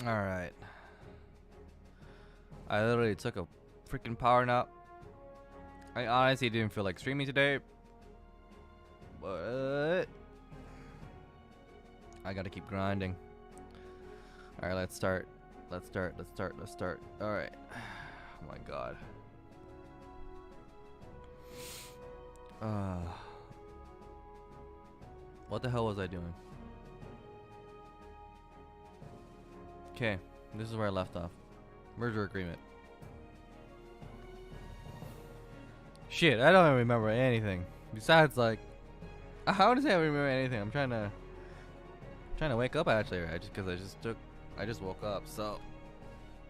Alright. I literally took a freaking power nap. I honestly didn't feel like streaming today. But I gotta keep grinding. Alright, let's start. Let's start. Alright. Oh my god. What the hell was I doing? Okay, this is where I left off. Merger agreement. Shit, I don't even remember anything. Besides, like, how does I remember anything? I'm trying to wake up actually, right? Just because I just woke up. So,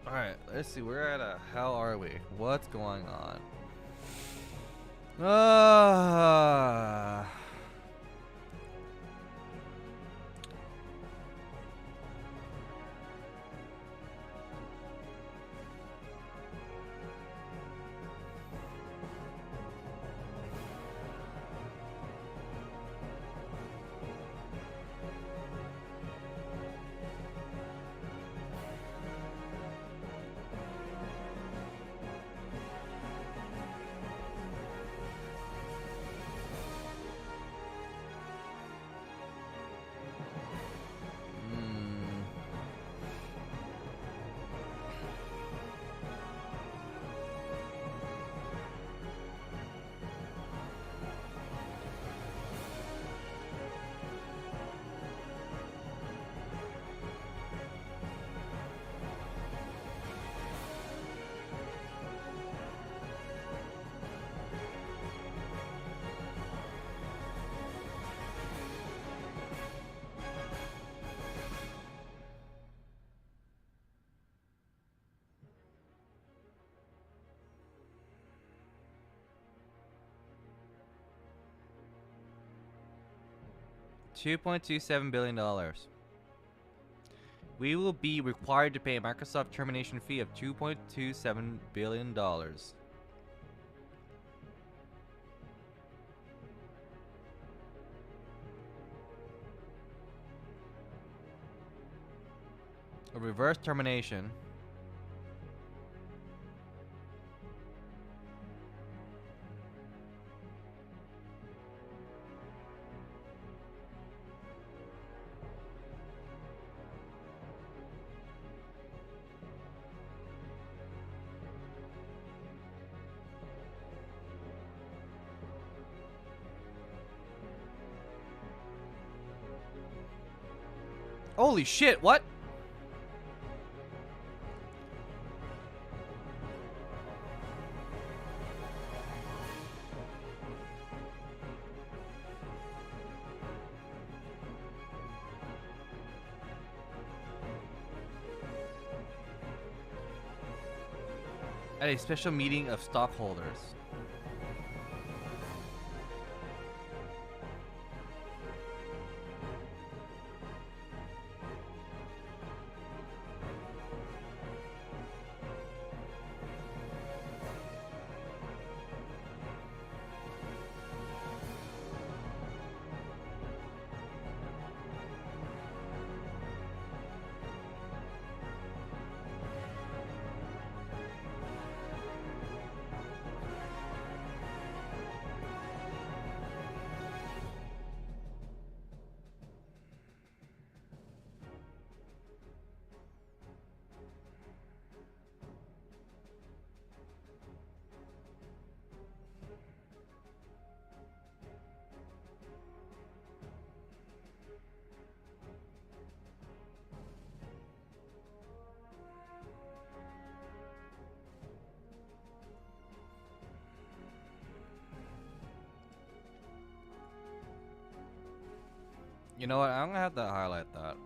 all right, let's see. Where the hell are we? What's going on? 2.27 billion dollars. We will be required to pay a Microsoft termination fee of 2.27 billion dollars. A reverse termination. Holy shit, what? At a special meeting of stockholders. You know what? I'm gonna have to highlight that.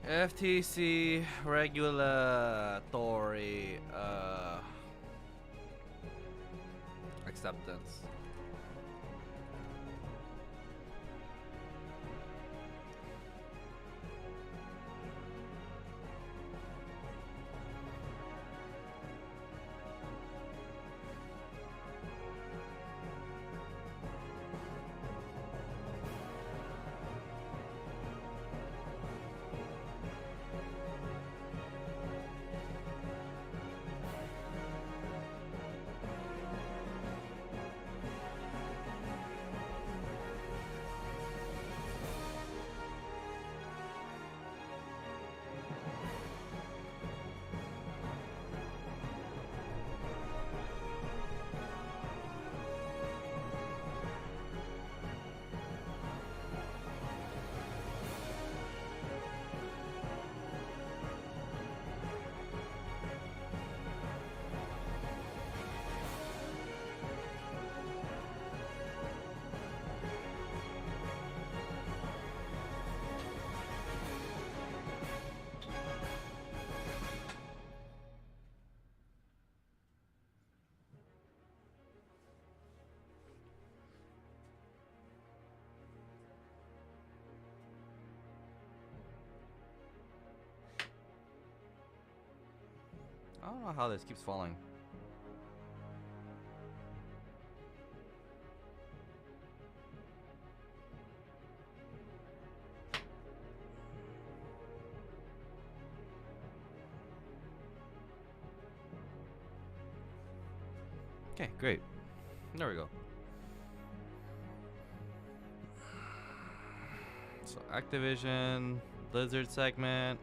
FTC regulatory acceptance. I don't know how this keeps falling. Okay, great. There we go. So Activision, Blizzard segment.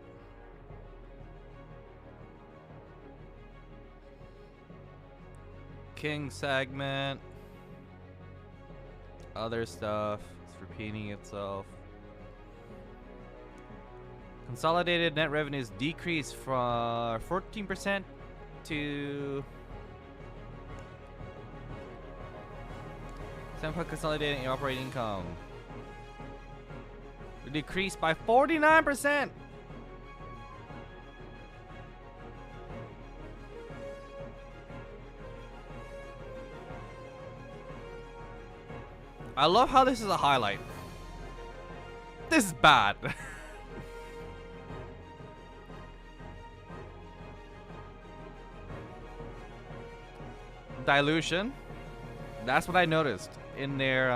King segment. Other stuff. It's repeating itself. Consolidated net revenues decreased from 14% to 7% consolidated operating income. It decreased by 49%. I love how this is a highlight. This is bad. Dilution. That's what I noticed in their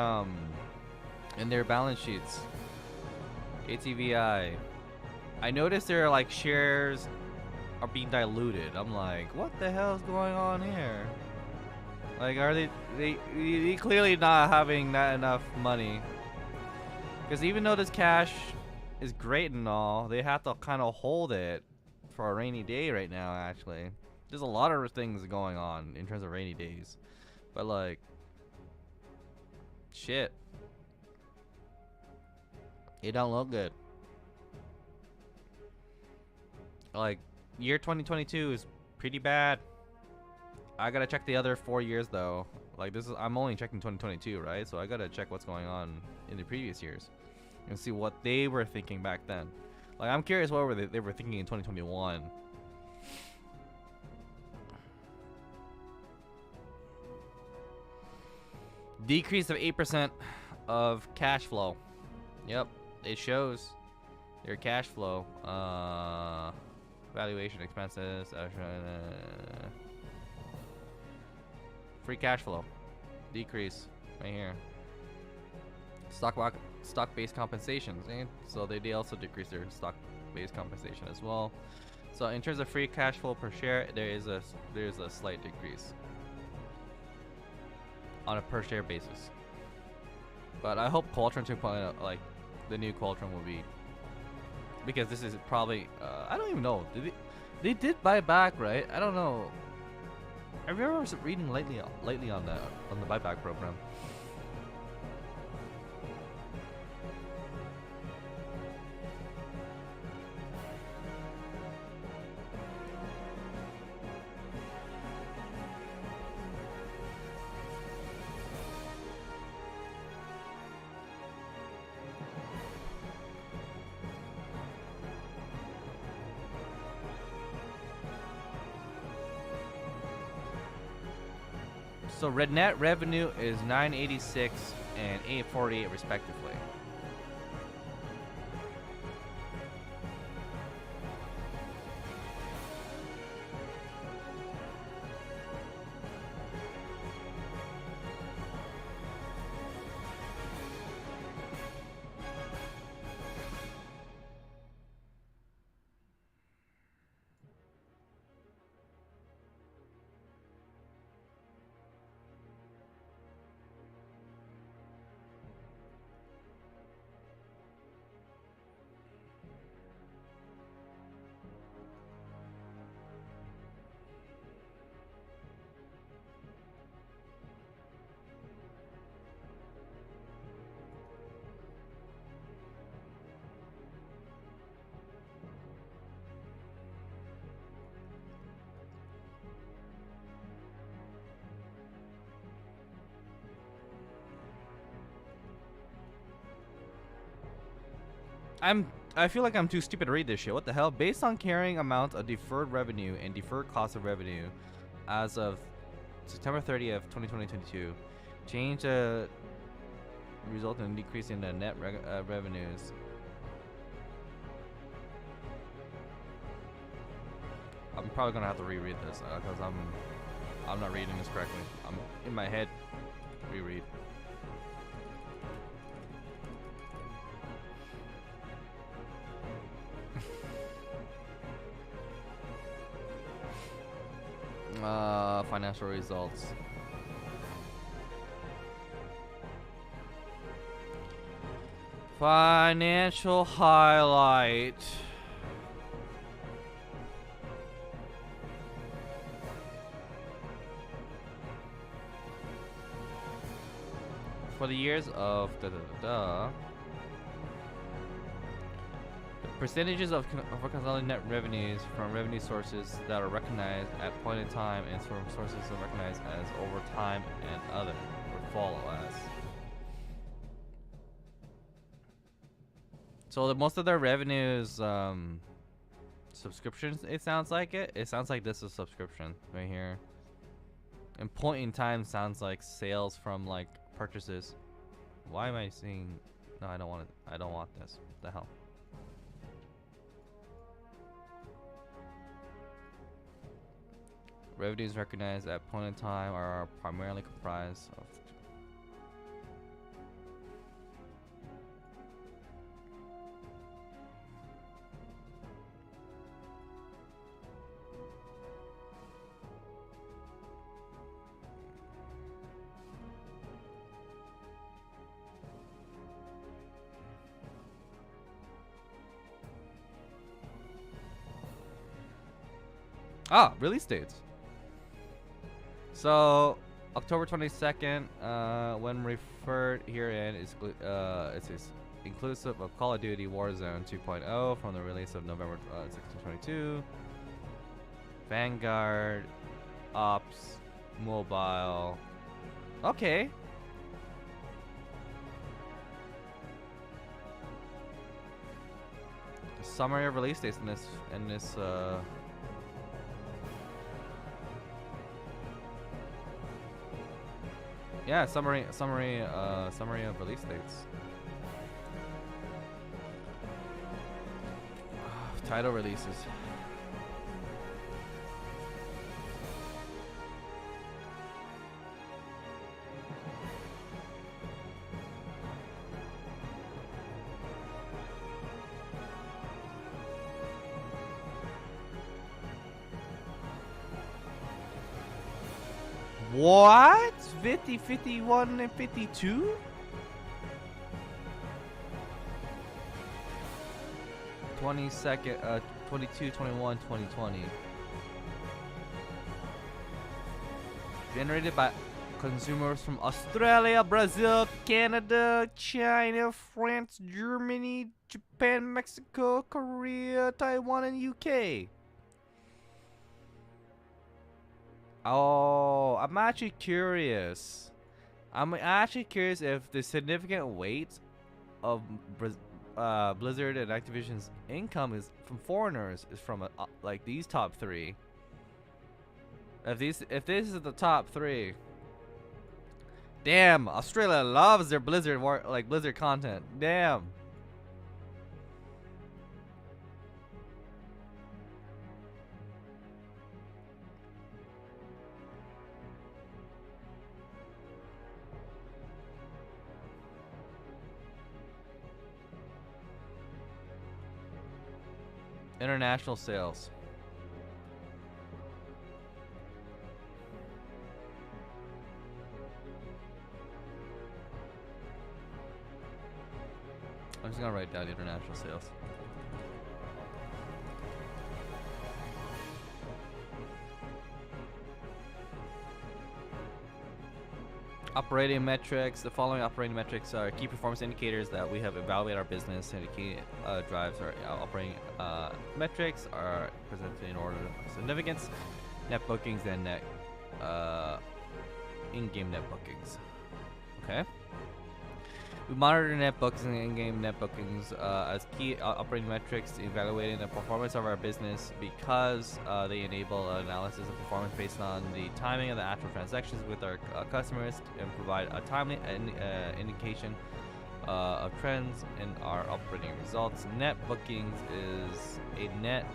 balance sheets. ATVI. I noticed their like shares are being diluted. I'm like, what the hell is going on here? Like, are they clearly not having that enough money? Because even though this cash is great and all, they have to kind of hold it for a rainy day right now. Actually, there's a lot of things going on in terms of rainy days, but like, shit, it don't look good. Like, year 2022 is pretty bad. I gotta check the other 4 years though. Like, this is, I'm only checking 2022, right? So I gotta check what's going on in the previous years and see what they were thinking back then. Like, I'm curious what they were thinking in 2021. Decrease of 8% of cash flow. Yep, it shows their cash flow. Valuation expenses. Free cash flow decrease right here. Stock-based compensations, so they also decrease their stock-based compensation as well. So in terms of free cash flow per share, there's a slight decrease on a per share basis. But I hope Qualtron 2.0, like the new Qualtron, will be, because this is probably I don't even know. They did buy back, right? I don't know. I remember reading lately on the buyback program. So red net revenue is 986 and 848 respectively. I feel like I'm too stupid to read this shit. What the hell? Based on carrying amount of deferred revenue and deferred cost of revenue as of September 30th, 2022, change result in a decrease in the net revenues. I'm probably gonna have to reread this because I'm not reading this correctly. I'm in my head. Reread. Financial results. Financial highlight. For the years of percentages of consolidated net revenues from revenue sources that are recognized at point in time and from sources that are recognized as over time and other would follow as. So most of their revenues, subscriptions. It sounds like it. It sounds like this is subscription right here. And point in time sounds like sales from like purchases. Why am I seeing? No, I don't want it. I don't want this. What the hell? Revenues recognized at point in time are primarily comprised of release dates. So October 22nd, when referred herein, is inclusive of Call of Duty Warzone 2.0 from the release of November 1622, Vanguard, Ops, Mobile. Okay. The summary of release dates in this. Yeah, summary of release dates. Title releases. What? 50, 51, and 52? '22, 21, 2020. Generated by consumers from Australia, Brazil, Canada, China, France, Germany, Japan, Mexico, Korea, Taiwan, and UK. Oh, I'm actually curious. I'm actually curious if the significant weight of Blizzard and Activision's income is from foreigners is from like these top three. If this is the top three, Damn, Australia loves their Blizzard Blizzard content. Damn. International sales. I'm just gonna write down international sales. Operating metrics. The following operating metrics are key performance indicators that we have evaluated our business, and the key drives our operating metrics are presented in order of significance: net bookings and net in-game net bookings. Okay. We monitor net bookings and in-game net bookings as key operating metrics, evaluating the performance of our business because they enable analysis of performance based on the timing of the actual transactions with our customers and provide a timely indication of trends in our operating results. Net bookings is a net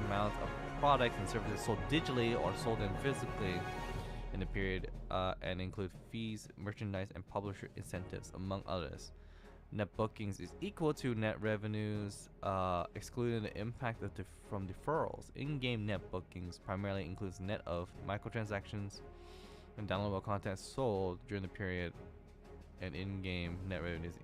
amount of products and services sold digitally or sold in physically in the period and include fees, merchandise, and publisher incentives, among others. Net bookings is equal to net revenues, excluding the impact of from deferrals. In-game net bookings primarily includes net of microtransactions and downloadable content sold during the period, and in-game net revenues.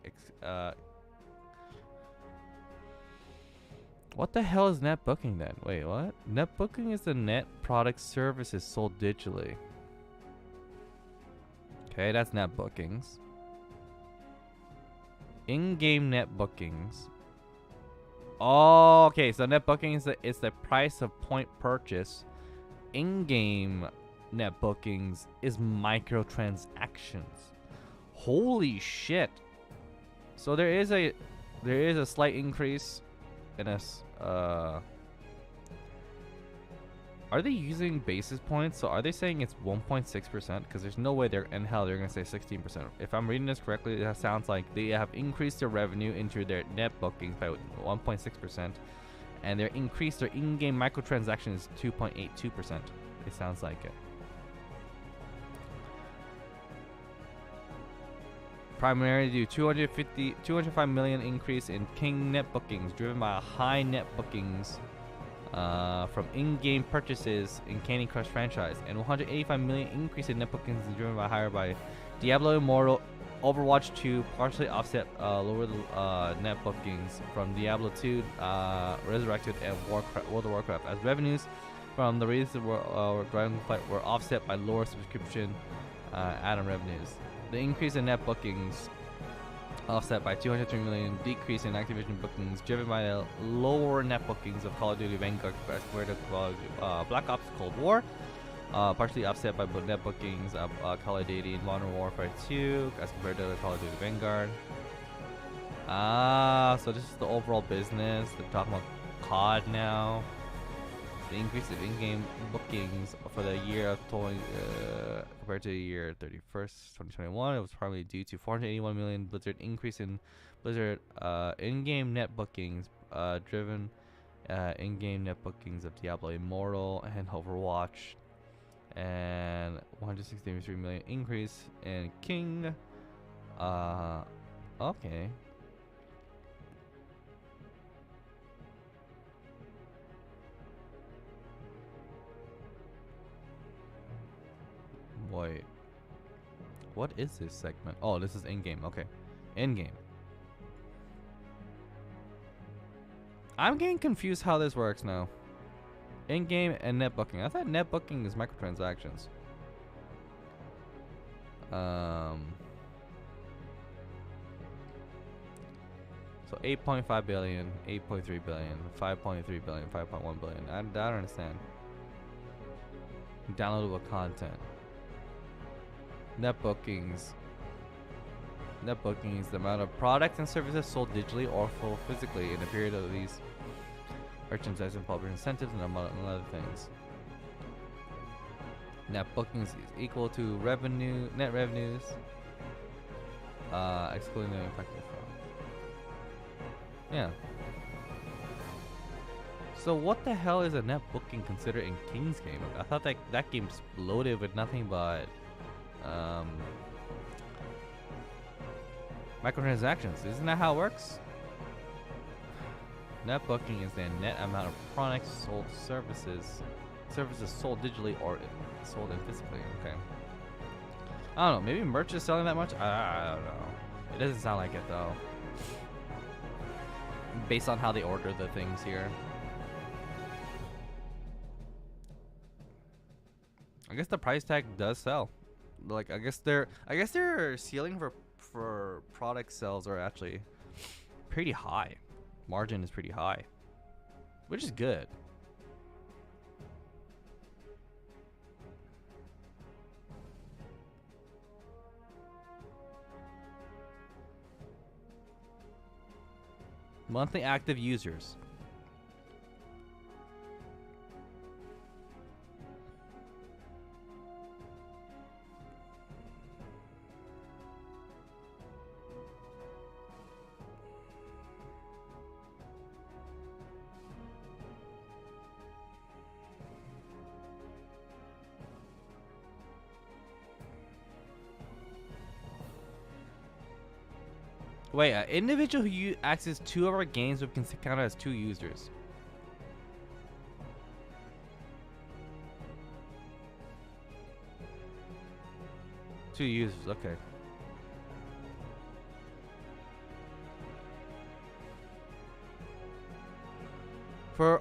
What the hell is net booking then? Wait, what? Net booking is the net product services sold digitally. Okay, that's net bookings. In-game net bookings. Oh, okay, so net bookings is the price of point purchase. In-game net bookings is microtransactions. Holy shit! So there is a slight increase in Are they using basis points? So are they saying it's 1.6%? Because there's no way they're in hell they're gonna say 16%. If I'm reading this correctly, that sounds like they have increased their revenue into their net bookings by 1.6%, and they increased their in-game microtransactions 2.82%. It sounds like it. Primarily due to 205 million increase in King net bookings, driven by a high net bookings from in-game purchases in Candy Crush franchise, and 185 million increase in net bookings driven by Diablo Immortal, Overwatch 2, partially offset lower net bookings from Diablo 2, Resurrected, and World of Warcraft, as revenues from the release of Dragonflight were offset by lower subscription add-on revenues. The increase in net bookings offset by 203 million decrease in Activision bookings, driven by the lower net bookings of Call of Duty Vanguard as compared to Black Ops Cold War, partially offset by net bookings of Call of Duty Modern Warfare 2 as compared to Call of Duty Vanguard. So this is the overall business. They're talking about COD now. The increase of in-game bookings for the year of compared to the year 31st, 2021, it was primarily due to 481 million Blizzard increase in Blizzard in-game net bookings, driven in-game net bookings of Diablo Immortal and Overwatch, and 163 million increase in King. Okay. Wait, what is this segment? Oh, this is in-game. Okay, in-game. I'm getting confused how this works now. In-game and net booking. I thought net booking is microtransactions. So 8.5 billion, 8.3 billion, 5.3 billion, 5.1 billion. I don't understand. Downloadable content. Net bookings. Net bookings, the amount of products and services sold digitally or sold physically in the period of these merchandise and publisher incentives, and among other things. Net bookings is equal to net revenues, excluding the infected. Yeah. So what the hell is a net booking considered in King's game? I thought that game's loaded with nothing but microtransactions. Isn't that how it works? Net booking is the net amount of products sold, services sold digitally or sold in physically. Okay. I don't know. Maybe merch is selling that much. I don't know. It doesn't sound like it though. Based on how they order the things here. I guess the price tag does sell. Like I guess their ceiling for product sales are actually pretty high. Margin is pretty high, which is good. Monthly active users. Wait, an individual who accesses 2 of our games would count as 2 users. Two users, okay. For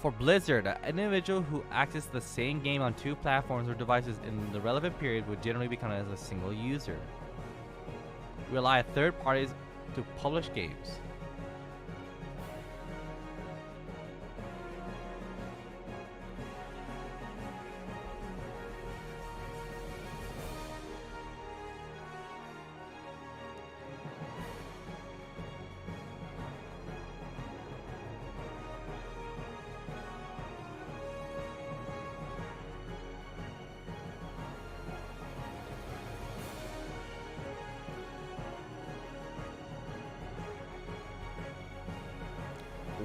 for Blizzard, an individual who accesses the same game on 2 platforms or devices in the relevant period would generally be counted as a single user. Rely on third parties to publish games.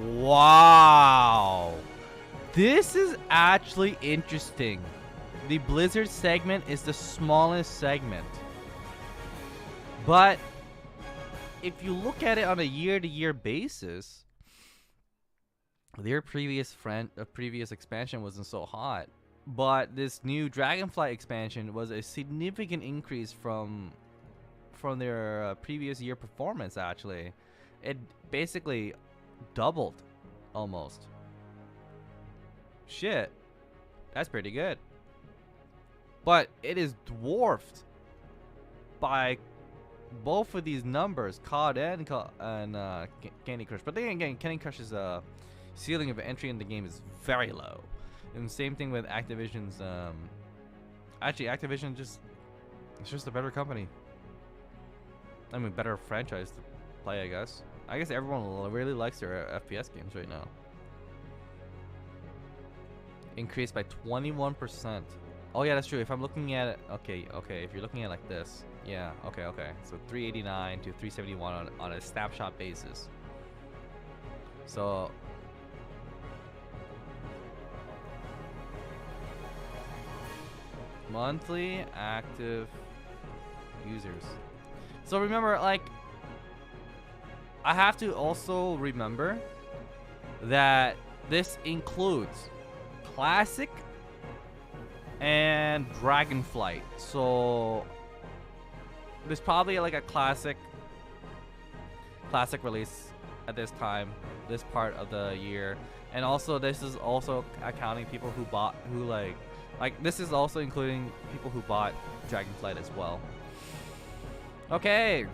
Wow, this is actually interesting. The Blizzard segment is the smallest segment, but if you look at it on a year-to-year basis, their previous expansion wasn't so hot, but this new Dragonflight expansion was a significant increase from their previous year performance. Actually, it basically doubled almost. Shit, that's pretty good. But it is dwarfed by both of these numbers, COD and Candy Crush. But then again, Candy Crush's ceiling of entry in the game is very low. And same thing with Activision's. Actually, Activision it's just a better company. I mean, better franchise to play, I guess. I guess everyone really likes their FPS games right now. Increased by 21%. Oh yeah, that's true. If I'm looking at it, okay. If you're looking at it like this, yeah, okay. So 389 to 371 on a snapshot basis. So monthly active users. So remember, like, I have to also remember that this includes Classic and Dragonflight. So there's probably like a classic release at this time, this part of the year. And also this is also accounting people who like this is also including people who bought Dragonflight as well. Okay.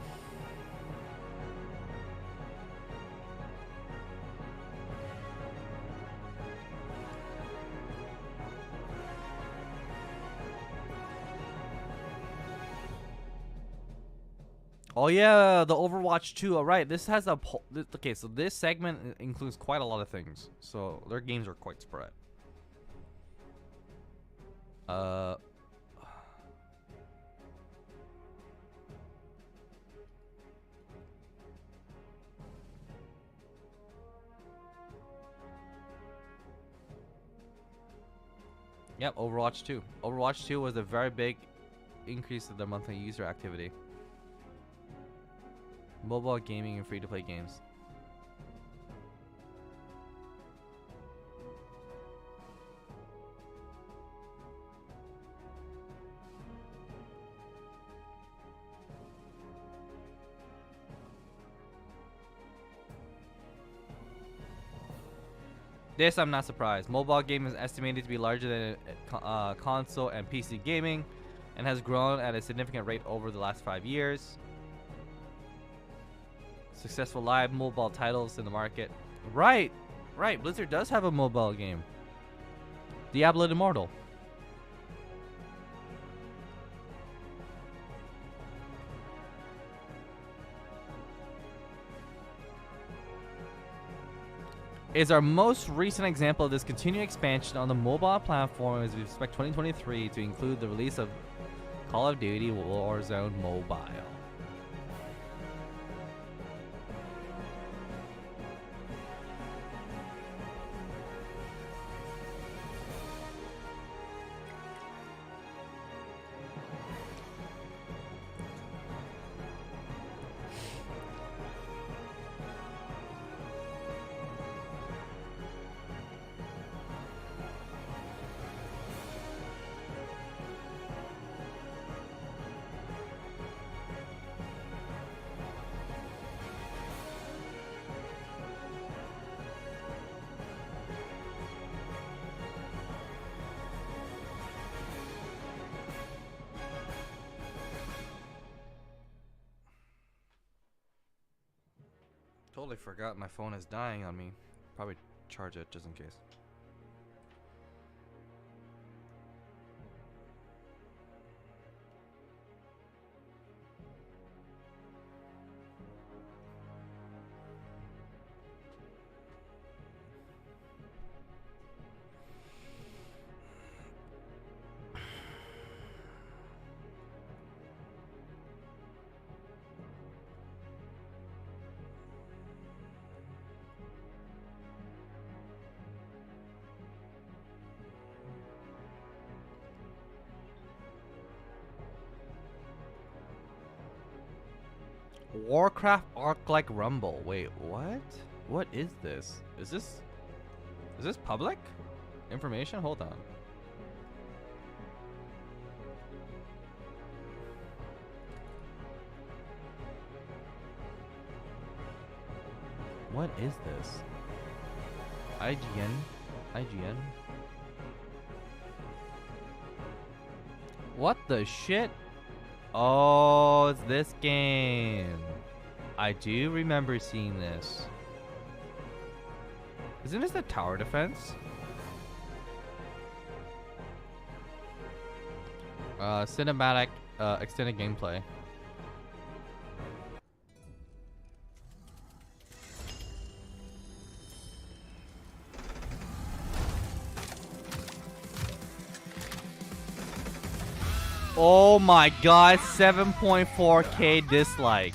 Oh yeah, the Overwatch 2. All right, this has okay. So this segment includes quite a lot of things. So their games are quite spread. Uh. Yep, Overwatch 2. Overwatch 2 was a very big increase in their monthly user activity. Mobile gaming and free-to-play games. This I'm not surprised. Mobile gaming is estimated to be larger than console and PC gaming, and has grown at a significant rate over the last 5 years. Successful live mobile titles in the market. Right, right. Blizzard does have a mobile game. Diablo Immortal. Is our most recent example of this continued expansion on the mobile platform as we expect 2023 to include the release of Call of Duty Warzone Mobile. Totally forgot my phone is dying on me. Probably charge it just in case. Warcraft Arc-like Rumble. Wait, what? What is this? Is this public information? Hold on. What is this? IGN? What the shit? Oh, it's this game. I do remember seeing this. Isn't this the tower defense? Cinematic extended gameplay. Oh my god, 7.4K dislike.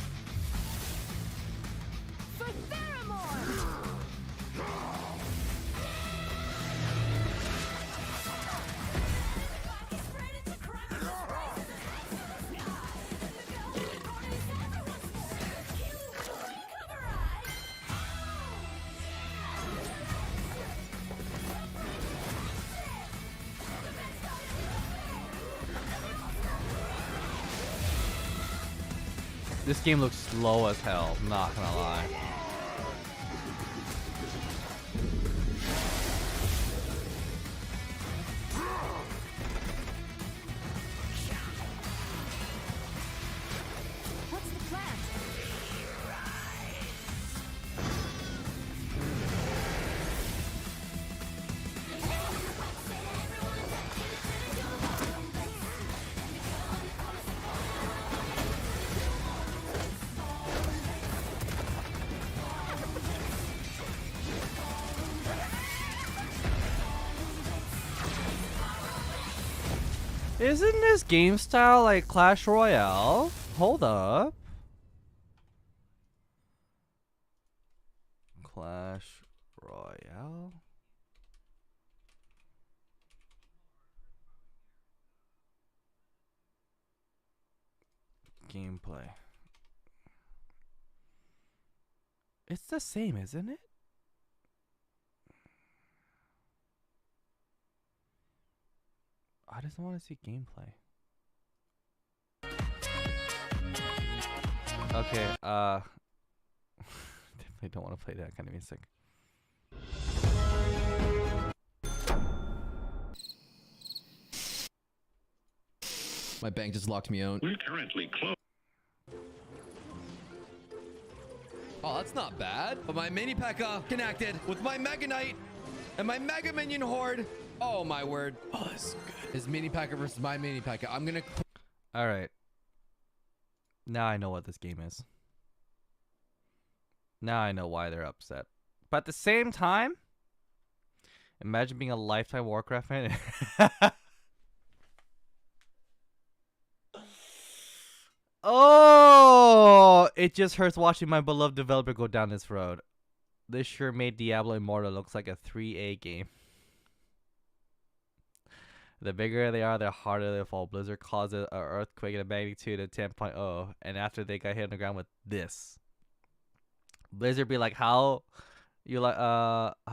This game looks slow as hell, not gonna lie. What's the plan? Isn't this game style like Clash Royale? Hold up. Clash Royale? Gameplay. It's the same, isn't it? I just want to see gameplay. Okay, definitely don't want to play that kind of music. My bank just locked me out. We're currently closed. Oh, that's not bad. But my mini P.E.K.K.A. connected with my Mega Knight and my Mega Minion Horde. Oh, my word. Oh, this is good. His mini P.E.K.K.A. versus my mini P.E.K.K.A. I'm going to... All right. Now I know what this game is. Now I know why they're upset. But at the same time, imagine being a lifetime Warcraft fan. Oh, it just hurts watching my beloved developer go down this road. This sure made Diablo Immortal looks like a 3A game. The bigger they are, the harder they fall. Blizzard caused an earthquake at a magnitude of 10.0, and after they got hit on the ground with this, Blizzard be like, how do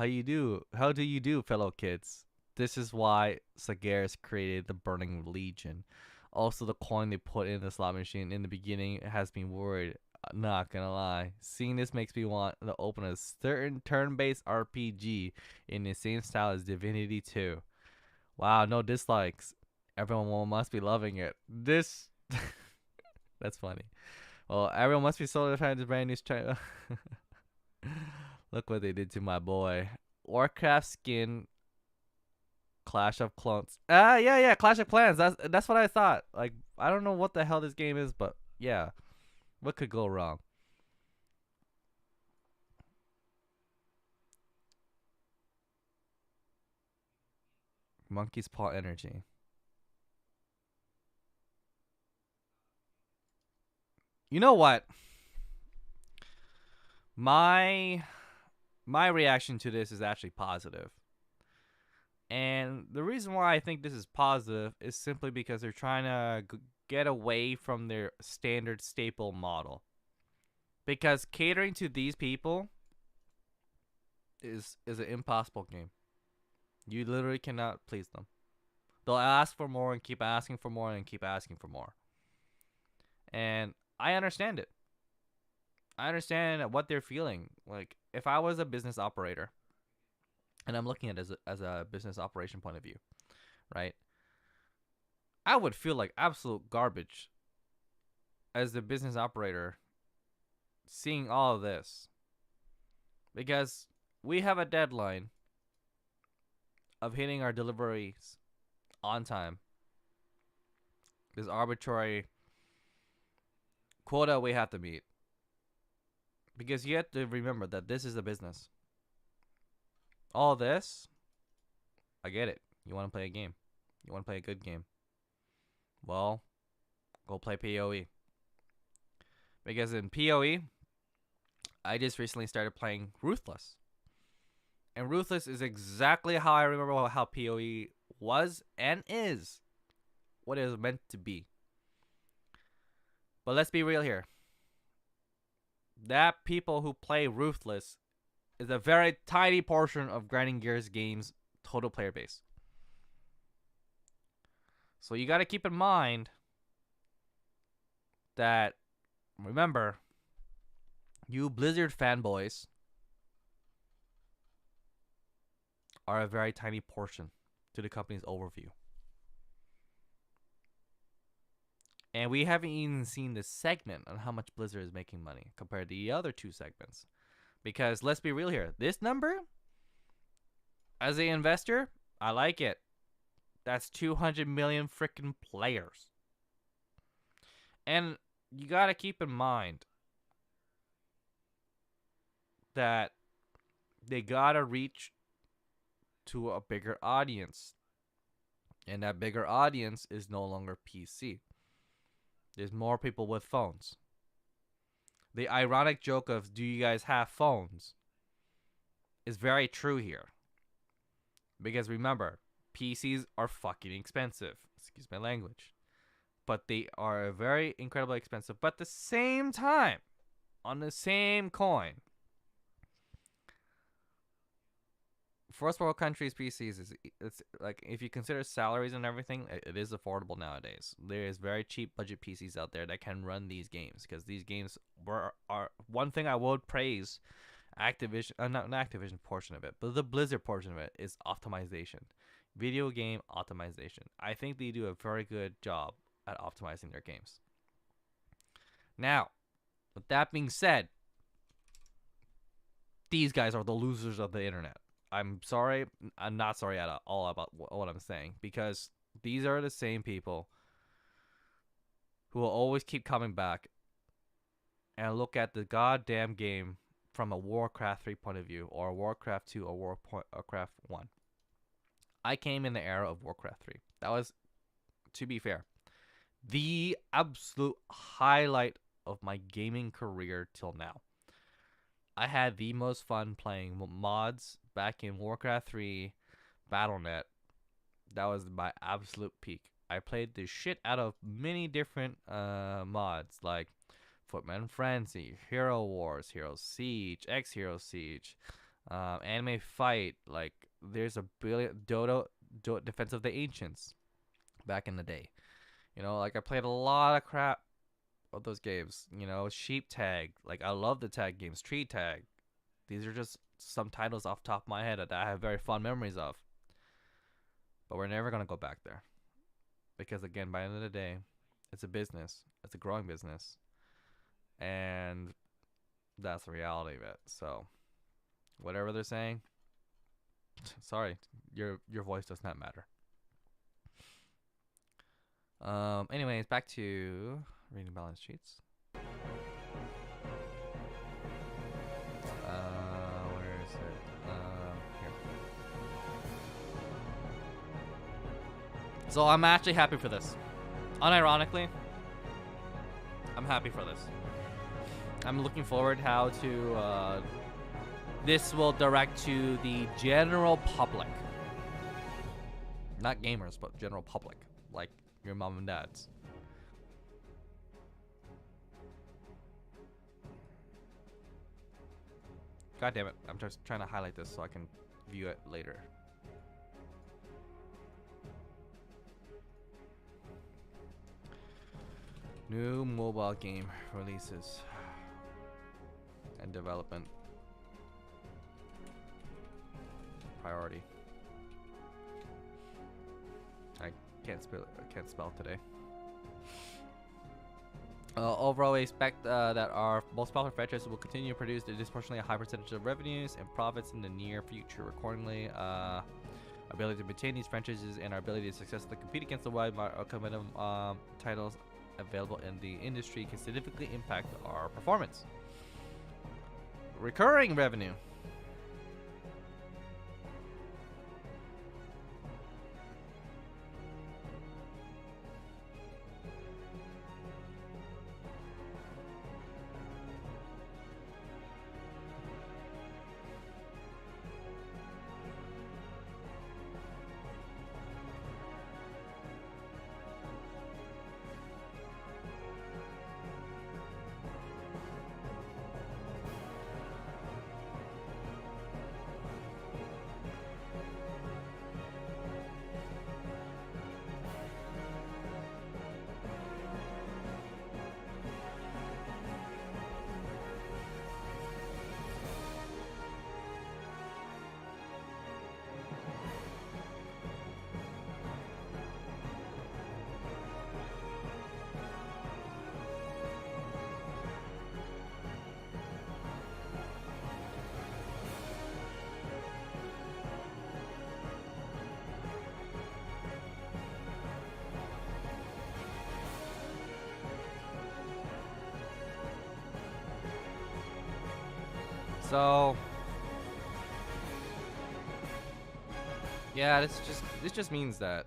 you do, fellow kids? This is why Sagaris created the Burning Legion. Also, the coin they put in the slot machine in the beginning has me worried. Not gonna lie. Seeing this makes me want to open a certain turn-based RPG in the same style as Divinity 2. Wow, no dislikes. Everyone must be loving it. This... That's funny. Well, everyone must be so trying this brand new... Look what they did to my boy. Warcraft skin... Clash of Clones. Yeah, Clash of Clans. That's what I thought. Like, I don't know what the hell this game is, but yeah. What could go wrong? Monkey's Paw Energy. You know what? My reaction to this is actually positive. And the reason why I think this is positive is simply because they're trying to get away from their standard staple model. Because catering to these people is an impossible game. You literally cannot please them. They'll ask for more and keep asking for more and keep asking for more. And I understand it. I understand what they're feeling. Like, if I was a business operator, and I'm looking at it as a business operation point of view, right? I would feel like absolute garbage as the business operator seeing all of this. Because we have a deadline of hitting our deliveries on time. This arbitrary quota we have to meet. Because you have to remember that this is a business. All this, I get it. You want to play a game. You want to play a good game. Well, go play PoE. Because in PoE, I just recently started playing Ruthless. And Ruthless is exactly how I remember how PoE was and is what it was meant to be. But let's be real here. That people who play Ruthless is a very tiny portion of Grinding Gears game's total player base. So you got to keep in mind that, remember, you Blizzard fanboys are a very tiny portion to the company's overview. And we haven't even seen this segment on how much Blizzard is making money compared to the other two segments. Because let's be real here. This number, as an investor, I like it. That's 200 million freaking players. And you got to keep in mind that they got to reach to a bigger audience. And that bigger audience is no longer PC. There's more people with phones. The ironic joke of, do you guys have phones, is very true here. Because remember, PCs are fucking expensive. Excuse my language. But they are very incredibly expensive. But at the same time, on the same coin, first world countries PCs it's like, if you consider salaries and everything, it is affordable nowadays. There is very cheap budget PCs out there that can run these games, because these games are one thing I would praise Activision, not Activision portion of it, but the Blizzard portion of it is optimization, video game optimization. I think they do a very good job at optimizing their games. Now, with that being said, these guys are the losers of the internet. I'm sorry. I'm not sorry at all about what I'm saying, because these are the same people who will always keep coming back and look at the goddamn game from a Warcraft 3 point of view, or a Warcraft 2, or Warcraft 1. I came in the era of Warcraft 3. That was, to be fair, the absolute highlight of my gaming career till now. I had the most fun playing mods back in Warcraft 3 Battle.net. That was my absolute peak. I played the shit out of many different mods, like Footman Frenzy, Hero Wars, Hero Siege, X Hero Siege, Anime Fight. Like, there's a billion Defense of the Ancients back in the day. You know, like, I played a lot of crap of those games. You know, Sheep Tag. Like, I love the tag games. Tree Tag. These are just some titles off the top of my head that I have very fond memories of. But we're never going to go back there. Because, again, by the end of the day, it's a business. It's a growing business. And that's the reality of it. So, whatever they're saying, sorry, your voice does not matter. Anyways, back to reading balance sheets. Where is it? Here. So I'm actually happy for this. Unironically, I'm happy for this. I'm looking forward how to this will direct to the general public. Not gamers, but general public, like your mom and dads. God damn it, I'm just trying to highlight this so I can view it later. New mobile game releases and development priority. I can't spell today. Overall, we expect that our most popular franchises will continue to produce a disproportionately high percentage of revenues and profits in the near future. Accordingly, ability to maintain these franchises and our ability to successfully compete against the wide competitive titles available in the industry can significantly impact our performance. Recurring revenue. So yeah, this just means that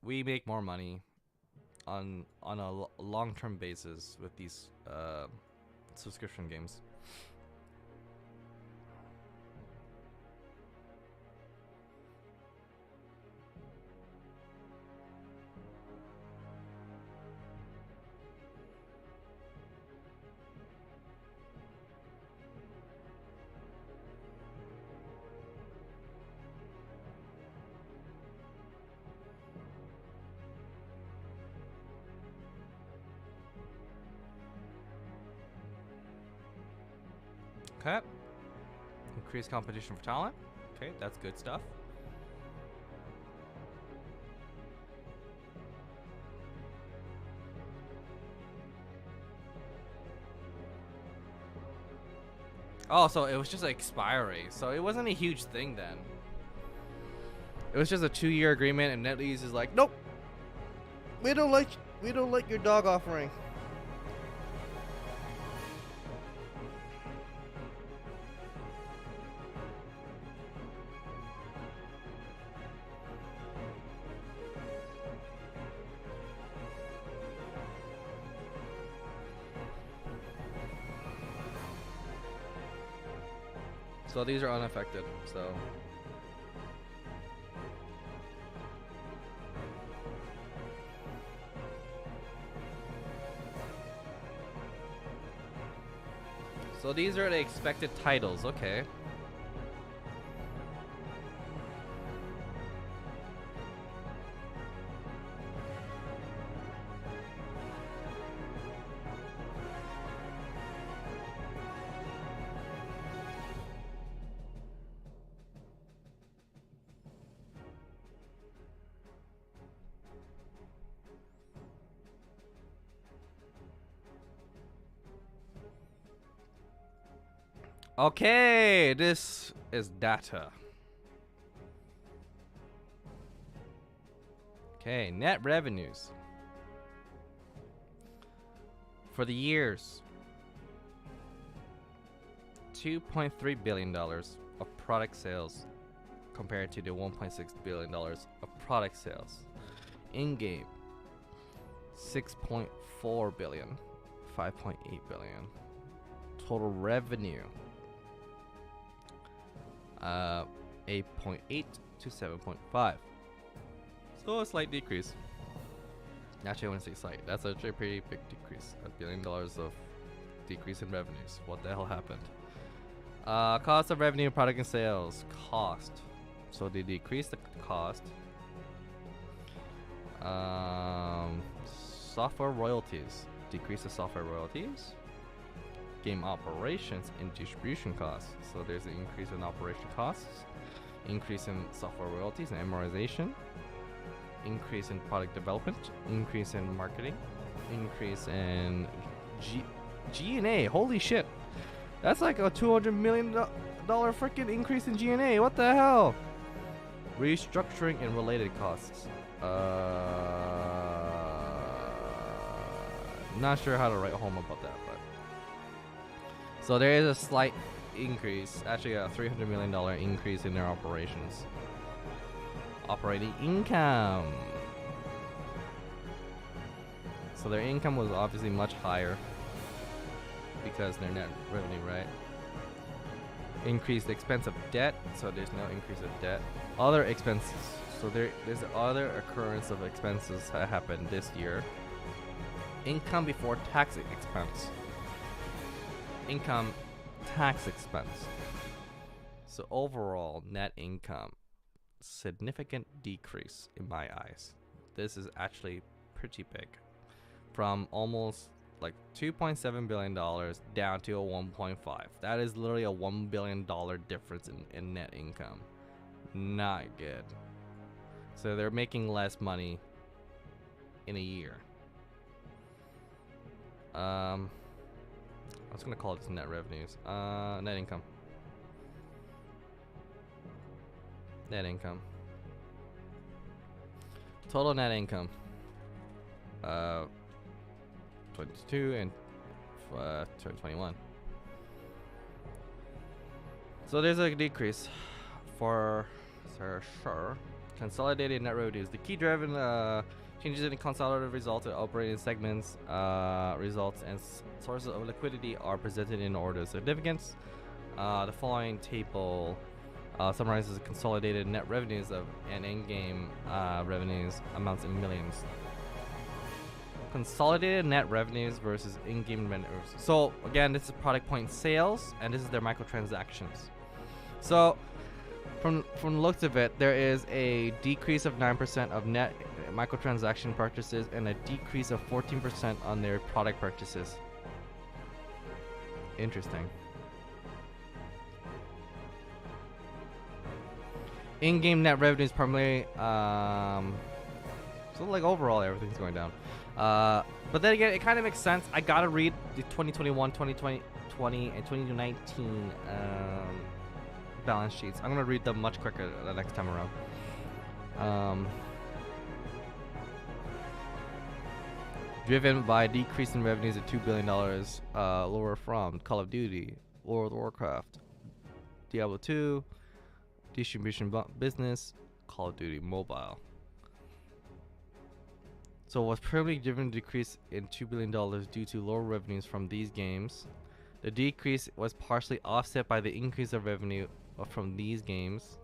we make more money on a long-term basis with these subscription games. Okay. Increase competition for talent. Okay, that's good stuff. Oh, so it was just an expiry. So it wasn't a huge thing then. It was just a 2-year agreement, and NetEase is like, nope. We don't like your dog offering. So these are unaffected, so. So these are the expected titles, okay. Okay, this is data. Okay, net revenues for the years. $2.3 billion of product sales compared to the $1.6 billion of product sales. In-game, $6.4 billion, $5.8 billion. Total revenue, 8.8 to 7.5. So a slight decrease. Actually, I wouldn't say slight. That's actually a pretty big decrease. $1 billion of decrease in revenues. What the hell happened? Cost of revenue, product and sales. Cost. So they decreased the cost. Software royalties. Decrease the software royalties. Game operations and distribution costs. So there's an increase in operation costs. Increase in software royalties and amortization. Increase in product development. Increase in marketing. Increase in G&A. Holy shit. That's like a $200 million freaking increase in G&A. What the hell? Restructuring and related costs. Not sure how to write home about that, but. So there is a slight increase. Actually, a $300 million increase in their operations. Operating income. So their income was obviously much higher because their net revenue, right? Increased expense of debt, so there's no increase of debt. Other expenses, so there's other occurrence of expenses that happened this year. Income before tax expense. Income tax expense. So overall net income, significant decrease in my eyes. This is actually pretty big, from almost like $2.7 billion down to a 1.5. That is literally a $1 billion difference in net income. Not good. So they're making less money in a year. I was gonna call this net revenues. Net income. Net income. Total net income. 22 and 2021. So there's a decrease for sure. Consolidated net revenues. The key driven changes in the consolidated results of operating segments, results, and sources of liquidity are presented in order of significance. The following table summarizes the consolidated net revenues of and in-game revenues amounts in millions. Consolidated net revenues versus in-game revenues. So again, this is product point sales, and this is their microtransactions. So from the looks of it, there is a decrease of 9% of net microtransaction purchases and a decrease of 14% on their product purchases. Interesting. In-game net revenues primarily, so like overall everything's going down. But then again, it kind of makes sense. I gotta read the 2021, 2020, and 2019 balance sheets. I'm gonna read them much quicker the next time around. Driven by a decrease in revenues of $2 billion, lower from Call of Duty, World of Warcraft, Diablo 2, distribution business, Call of Duty Mobile. So was primarily driven a decrease in $2 billion due to lower revenues from these games. The decrease was partially offset by the increase of revenue from these games.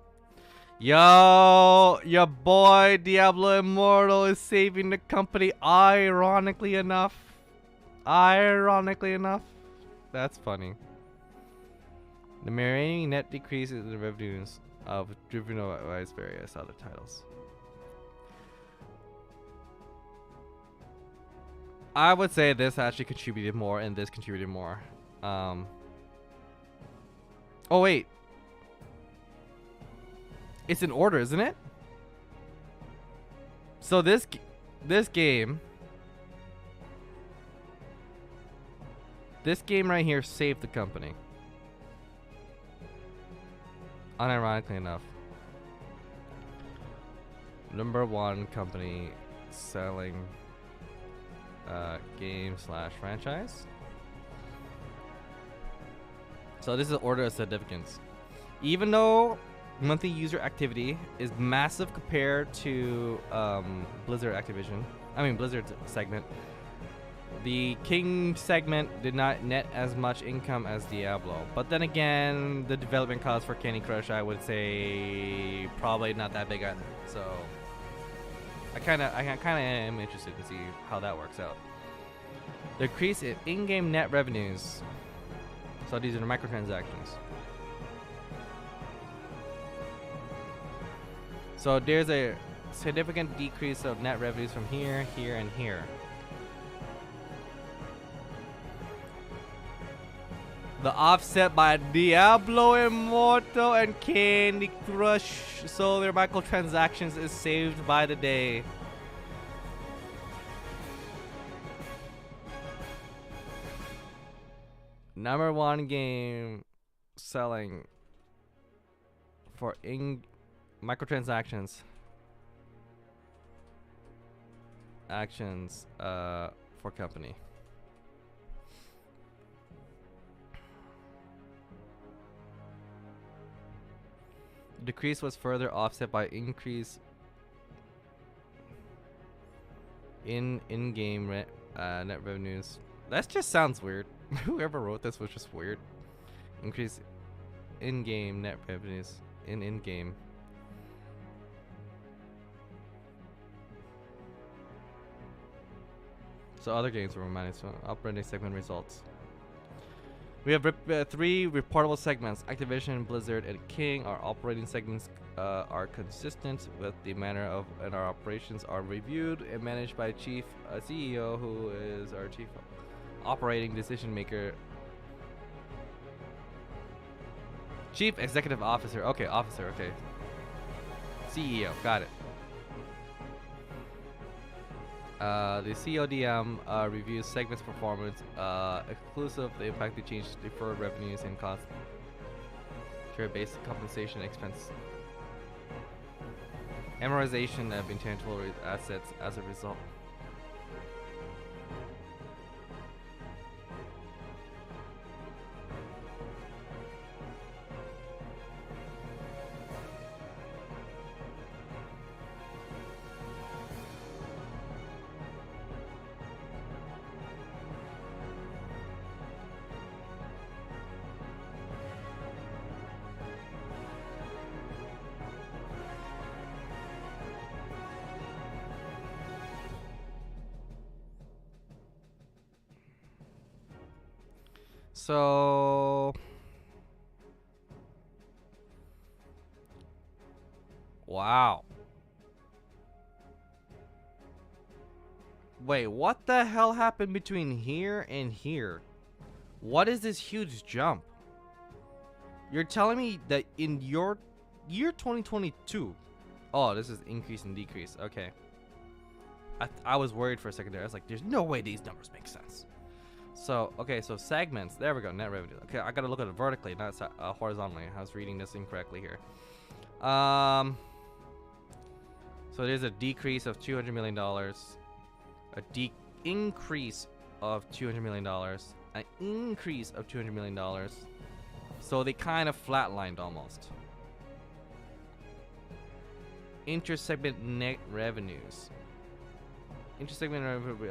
Yo, your boy Diablo Immortal is saving the company, ironically enough. That's funny. The remaining net decreases in the revenues of driven by various other titles. I would say this actually contributed more and this contributed more. Oh wait. It's in order, isn't it? So this game right here saved the company. Unironically enough. Number one company selling game / franchise. So this is order of significance. Even though monthly user activity is massive compared to Blizzard segment, the King segment did not net as much income as Diablo. But then again, the development cost for Candy Crush, I would say, probably not that big either. So I kind of am interested to see how that works out. The increase in in-game net revenues. So these are the microtransactions. So there's a significant decrease of net revenues from here, here, and here. The offset by Diablo Immortal and Candy Crush. So their microtransactions is saved by the day. Number one game selling for microtransactions actions for company. Decrease was further offset by increase in-game net revenues. That just sounds weird. Whoever wrote this was just weird. Increase in-game net revenues in-game. So other games were managed. So operating segment results. We have three reportable segments. Activision, Blizzard, and King. Our operating segments are consistent with the manner of and our operations are reviewed and managed by Chief CEO, who is our chief operating decision maker. Chief Executive Officer. Okay, officer. Okay. CEO. Got it. The CODM reviews segments performance, exclusive the impact of change deferred revenues and cost, share-based compensation expense, amortization of intangible assets as a result. So wow. Wait, what the hell happened between here and here? What is this huge jump? You're telling me that in your year 2022. Oh, this is increase and decrease. Okay. I was worried for a second there. I was like, there's no way these numbers make sense. So, okay, so segments. There we go, net revenue. Okay, I gotta look at it vertically, not horizontally. I was reading this incorrectly here. So there's a decrease of $200 million. A increase of $200 million. An increase of $200 million. So they kind of flatlined almost. Intersegment net revenues. Intersegment revenue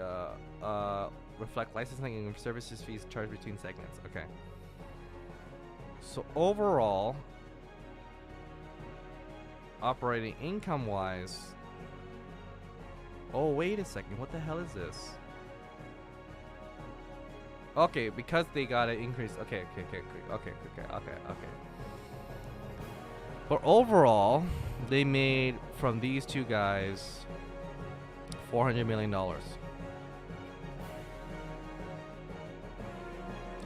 reflect licensing and services fees charged between segments. Okay. So overall, operating income wise. Oh, wait a second. What the hell is this? Okay, because they got an increase. Okay. But overall, they made from these two guys $400 million.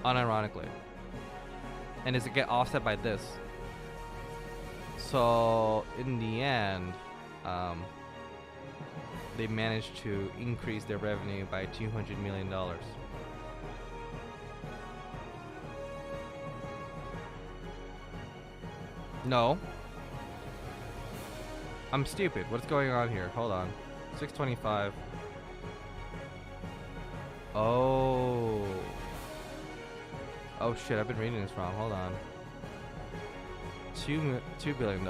Unironically. And does it get offset by this? So in the end, they managed to increase their revenue by $200 million. No. I'm stupid. What's going on here? Hold on. 625. Oh. Oh shit, I've been reading this wrong. Hold on. $2 billion.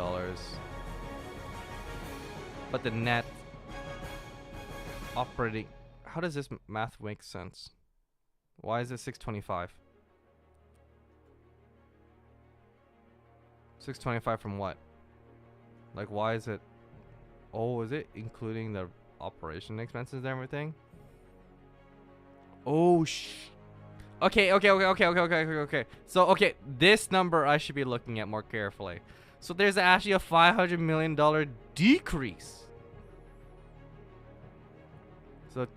But the net operating... How does this math make sense? Why is it 625? 625 from what? Like, why is it... Oh, is it including the operation expenses and everything? Oh, Okay. So, okay, this number I should be looking at more carefully. So there's actually a $500 million decrease. So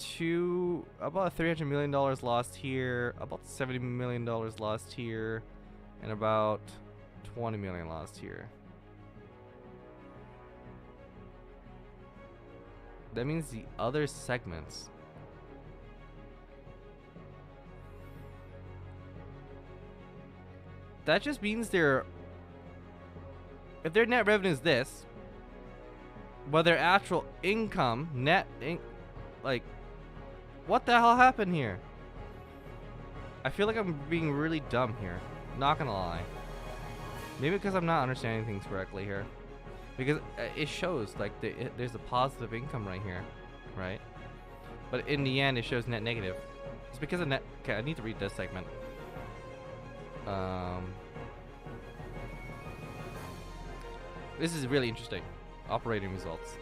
about $300 million lost here, about $70 million lost here, and about 20 million lost here. That means the other segments. That just means if their net revenue is this, but their actual income, like, what the hell happened here? I feel like I'm being really dumb here. Not gonna lie. Maybe because I'm not understanding things correctly here. Because it shows like there's a positive income right here, right? But in the end, it shows net negative. It's because of net. Okay, I need to read this segment. This is really interesting. Operating results.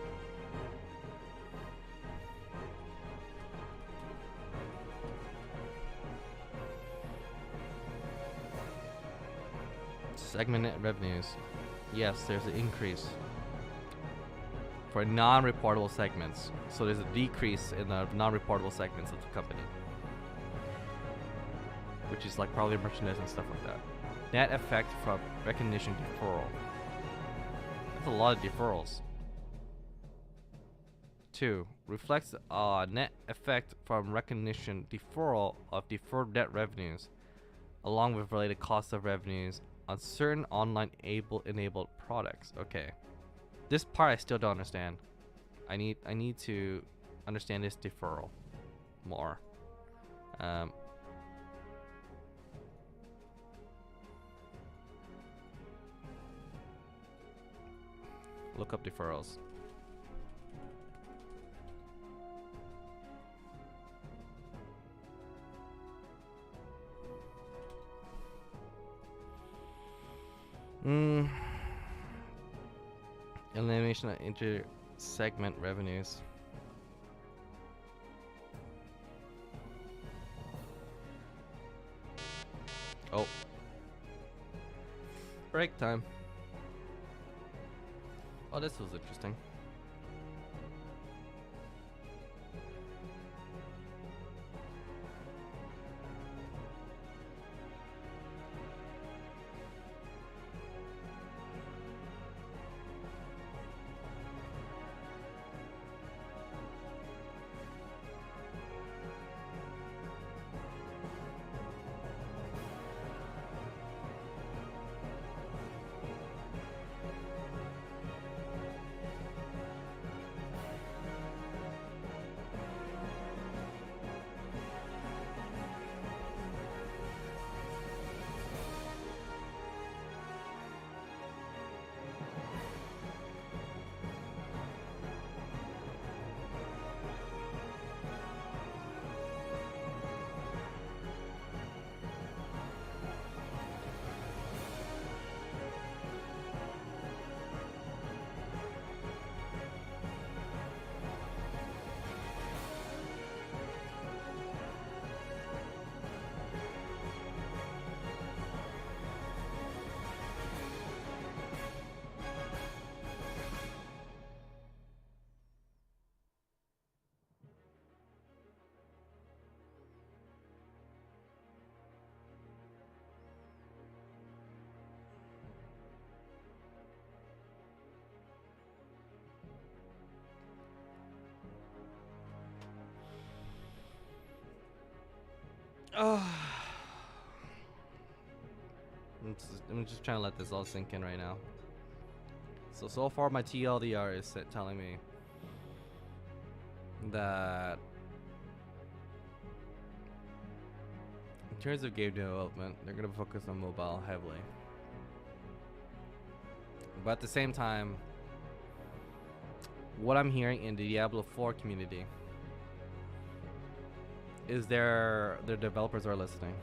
Segment net revenues. Yes, there's an increase for non-reportable segments. So there's a decrease in the non-reportable segments of the company, which is like probably merchandise and stuff like that. Net effect from recognition deferral. That's a lot of deferrals. 2. Reflects net effect from recognition deferral of deferred net revenues, along with related costs of revenues on certain online enabled products. Okay, this part I still don't understand. I need to understand this deferral more. Look up deferrals. Elimination of inter-segment revenues. Oh. Break time. Oh, this was interesting. Oh. I'm just trying to let this all sink in right now. So far my TLDR is telling me that in terms of game development, they're going to focus on mobile heavily. But at the same time, what I'm hearing in the Diablo 4 community is their developers are listening,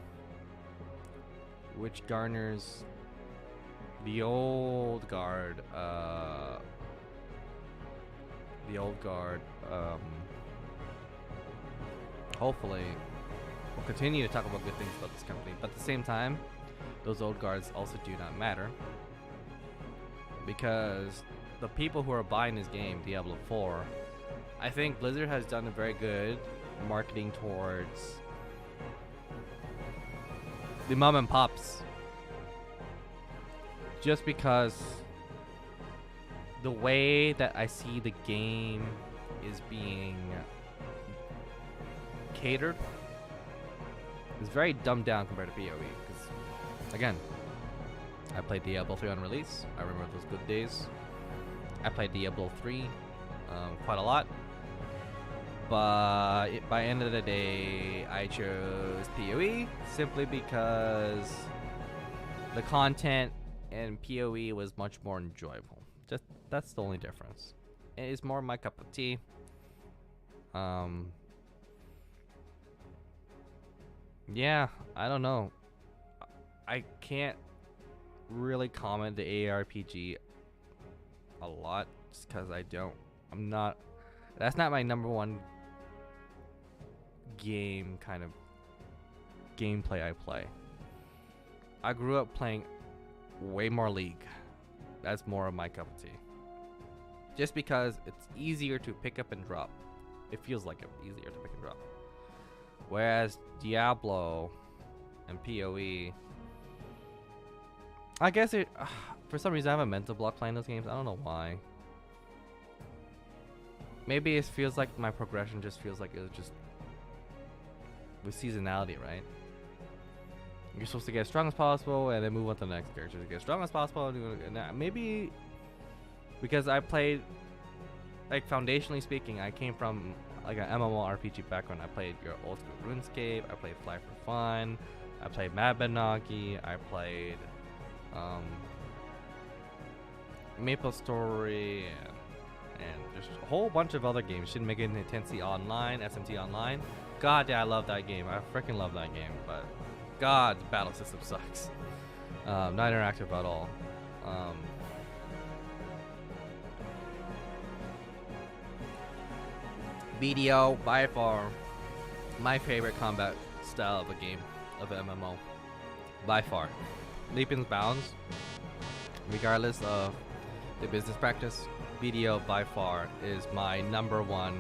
which garners the old guard hopefully will continue to talk about good things about this company, but at the same time those old guards also do not matter, because the people who are buying this game, Diablo 4, I think Blizzard has done a very good marketing towards the mom and pops, just because the way that I see the game is being catered is very dumbed down compared to PoE. Because again, I played Diablo 3 on release. I remember those good days. I played Diablo 3 quite a lot. But by end of the day, I chose PoE simply because the content in PoE was much more enjoyable. Just that's the only difference. It is more my cup of tea. Yeah, I don't know. I can't really comment the ARPG a lot just because that's not my number one game kind of gameplay I play. I grew up playing way more League. That's more of my cup of tea. Just because it's easier to pick up and drop. It feels like it's easier to pick and drop. Whereas Diablo and PoE, I guess it for some reason I have a mental block playing those games. I don't know why. Maybe it feels like my progression just feels like it was just with seasonality, right? You're supposed to get as strong as possible and then move on to the next character to get as strong as possible. And maybe because I played, like, foundationally speaking, I came from like an MMORPG background. I played your old school RuneScape. I played Fly for Fun. I played Mabinogi. I played Maple Story and there's a whole bunch of other games. Shin Megami Tensei Online, SMT Online. God, yeah, I love that game. I freaking love that game. But God, the battle system sucks. Not interactive at all. BDO, by far, my favorite combat style of a game, of an MMO. by far. Leaps and bounds, regardless of the business practice, BDO by far is my #1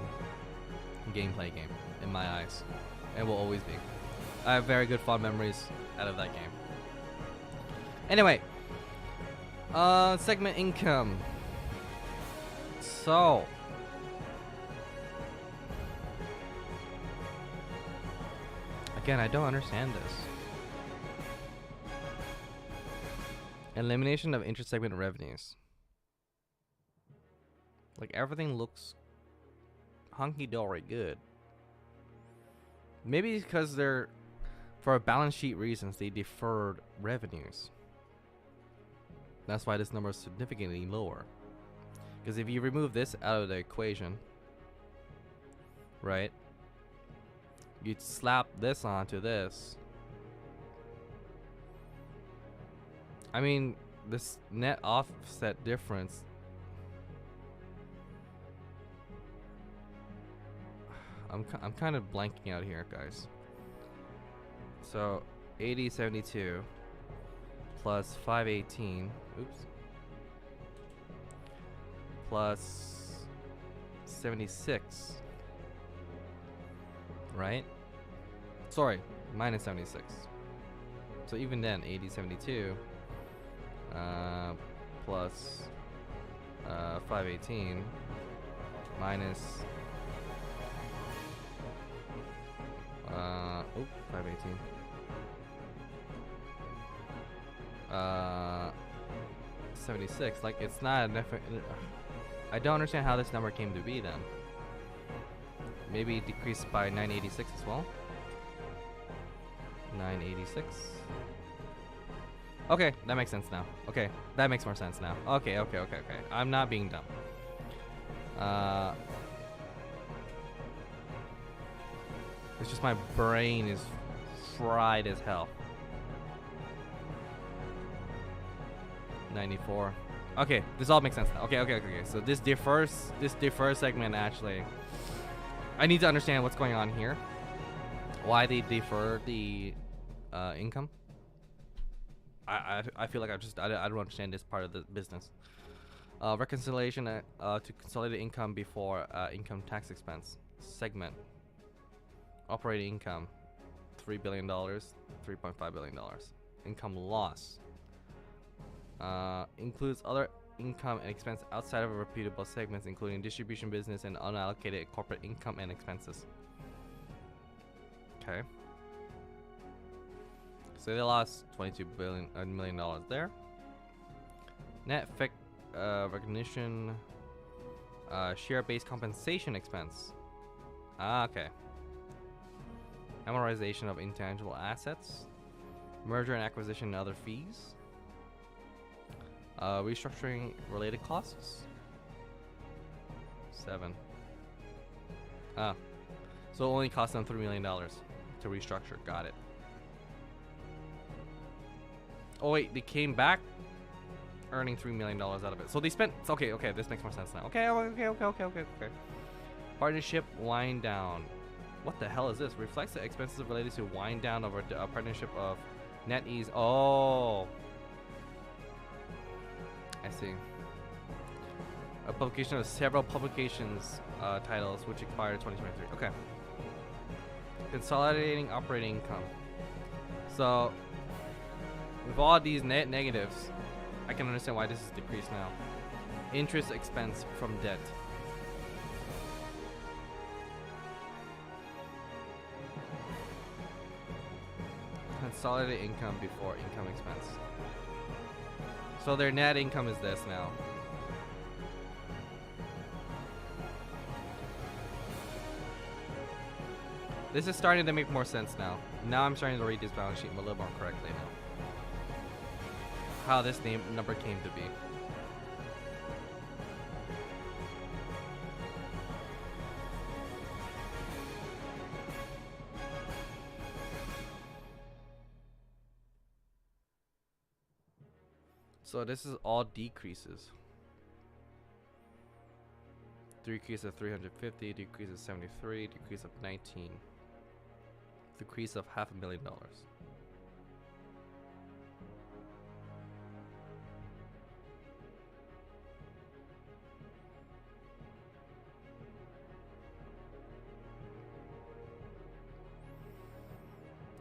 gameplay game in my eyes, and will always be. I have very good fond memories out of that game. Anyway, segment income. So, again, I don't understand this. Elimination of inter-segment revenues. Like, everything looks hunky-dory good. Maybe because they're, for balance sheet reasons, they deferred revenues. That's why this number is significantly lower. Because if you remove this out of the equation, right, you'd slap this onto this. I mean, this net offset difference, I'm kind of blanking out here, guys. So 8072 plus 518, oops, plus 76, right? Sorry, minus 76. So even then, 8072 plus 518 minus 518 76, like, it's not enough. I don't understand how this number came to be then. Maybe it decreased by 986 as well. 986. Okay, that makes sense now. Okay, that makes more sense now. Okay. I'm not being dumb. It's just my brain is fried as hell. 94. Okay, this all makes sense now. Okay. So this differs segment actually. I need to understand what's going on here. Why they defer the income. I feel like I don't understand this part of the business. Reconciliation to consolidated income before income tax expense segment. Operating income, $3 billion, $3.5 billion. Income loss includes other income and expense outside of reputable segments, including distribution business and unallocated corporate income and expenses. Okay. So they lost $22 million there. Net effect recognition, share-based compensation expense. Okay. Amortization of intangible assets, merger and acquisition and other fees, restructuring related costs. 7. So it only cost them $3 million to restructure. Got it. Oh wait, they came back earning $3 million out of it. So they spent. Okay, this makes more sense now. Okay. Partnership wind down. What the hell is this? Reflects the expenses related to wind down of a partnership of NetEase. Oh, I see. A publication of several publications titles which expired in 2023. Okay. Consolidating operating income. So with all these net negatives, I can understand why this is decreased now. Interest expense from debt. Consolidated income before income expense. So their net income is this now. This is starting to make more sense now. Now I'm starting to read this balance sheet a little more correctly now. How this number came to be. So this is all decreases. Decrease of 350, decrease of 73, decrease of 19. Decrease of $500,000.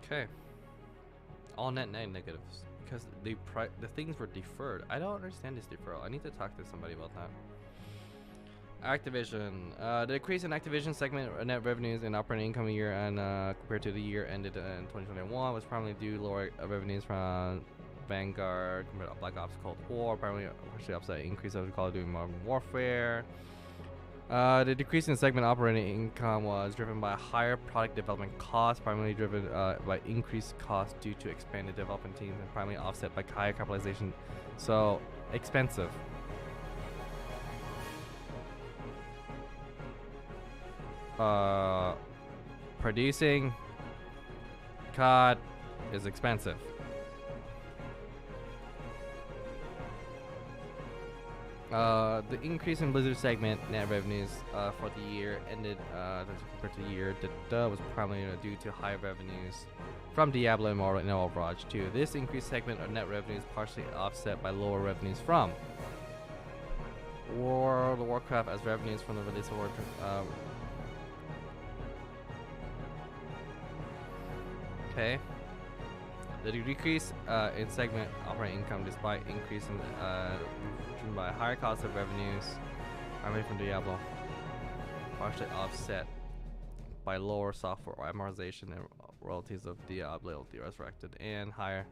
Okay. All net negatives because the things were deferred. I don't understand this deferral. I need to talk to somebody about that. Activision. The decrease in Activision segment net revenues and operating income year and compared to the year ended in 2021 was primarily due to lower revenues from Vanguard compared to Black Ops Cold War, primarily partially offset increase of Call of Duty Modern Warfare. The decrease in segment operating income was driven by higher product development costs, primarily driven by increased costs due to expanded development teams, and primarily offset by higher capitalization. So expensive. Producing COD is expensive. The increase in Blizzard segment net revenues for the year ended compared to the year was primarily due to high revenues from Diablo Immortal and Overwatch 2. This increased segment of net revenues partially offset by lower revenues from World of Warcraft as revenues from the release of Warcraft. Okay. The decrease in segment operating income despite increase in driven by higher cost of revenues primarily from Diablo, partially offset by lower software amortization and royalties of Diablo the Resurrected, and higher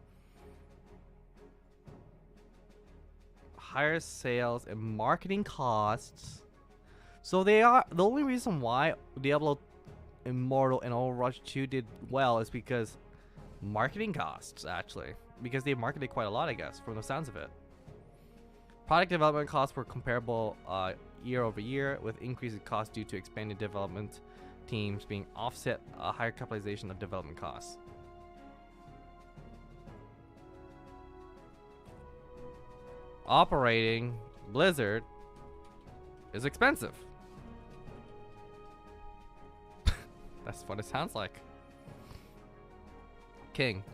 sales and marketing costs. So they are the only reason why Diablo Immortal and Overwatch 2 did well is because marketing costs, actually, because they marketed quite a lot, I guess, from the sounds of it. Product development costs were comparable year over year, with increasing costs due to expanded development teams being offset a higher capitalization of development costs. Operating Blizzard is expensive. That's what it sounds like. King.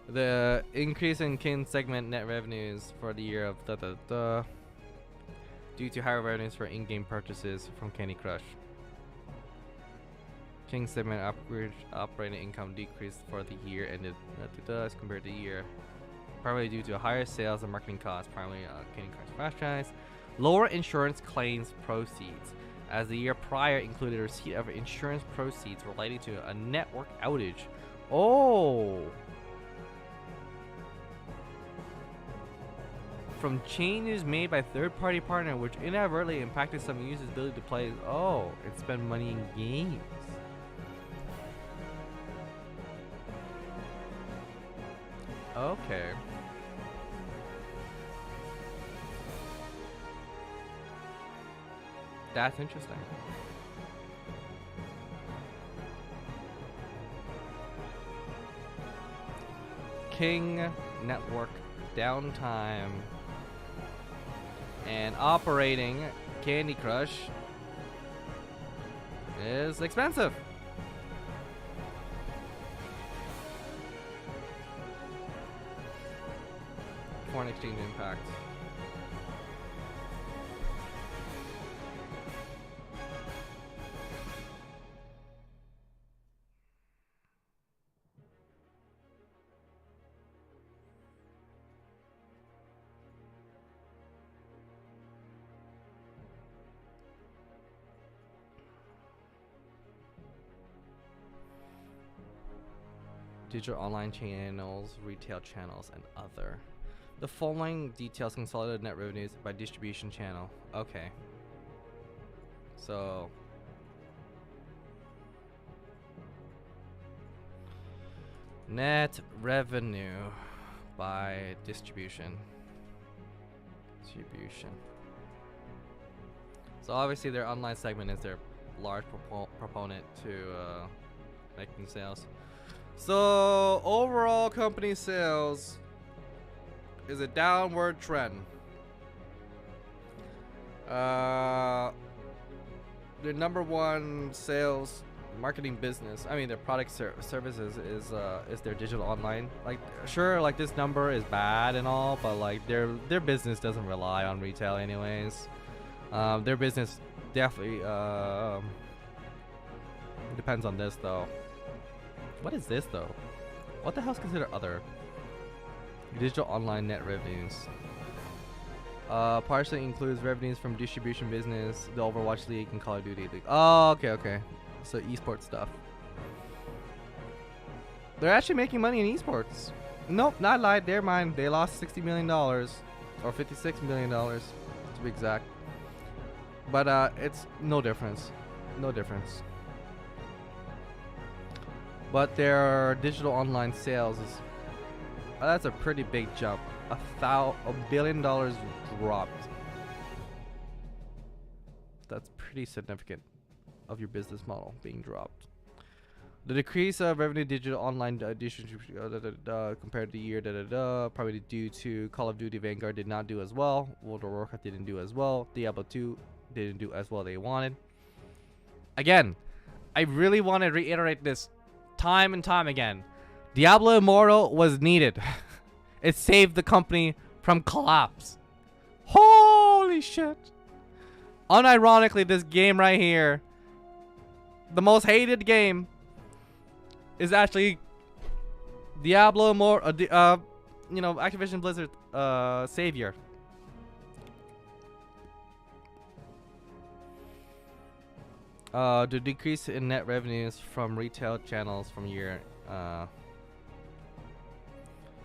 The increase in King segment net revenues for the year of due to higher revenues for in-game purchases from Candy Crush. King segment operating income decreased for the year ended as compared to the year, primarily due to higher sales and marketing costs, primarily Candy Crush franchise. Lower insurance claims proceeds, as the year prior included a receipt of insurance proceeds related to a network outage. Oh! From changes made by third-party partner, which inadvertently impacted some users' ability to play. Oh, and spend money in games. Okay. That's interesting. King network downtime and operating Candy Crush is expensive. Foreign exchange impact. Digital online channels, retail channels, and other. The following details consolidated net revenues by distribution channel. Okay. So net revenue by distribution. So obviously their online segment is their large proponent to making sales. So overall company sales is a downward trend. Their number one sales marketing business, I mean their product services is their digital online. Like sure, like this number is bad and all, but like their business doesn't rely on retail anyways. Their business definitely depends on this though. What is this though? What the hell is considered other? Digital online net revenues. Partially includes revenues from distribution business, the Overwatch League, and Call of Duty League. Oh, okay. So esports stuff. They're actually making money in esports. Nope, not lied. They're mine. They lost $60 million or $56 million to be exact. But it's no difference. No difference. But their digital online sales is that's a pretty big jump. $1 billion dropped. That's pretty significant of your business model being dropped. The decrease of revenue digital online distribution compared to the year probably due to Call of Duty Vanguard did not do as well. World of Warcraft didn't do as well. Diablo 2 didn't do as well they wanted. Again, I really want to reiterate this time and time again. Diablo Immortal was needed. It saved the company from collapse. Holy shit. Unironically, this game right here, the most hated game, is actually Diablo Immortal, you know, Activision Blizzard savior. The decrease in net revenues from retail channels from year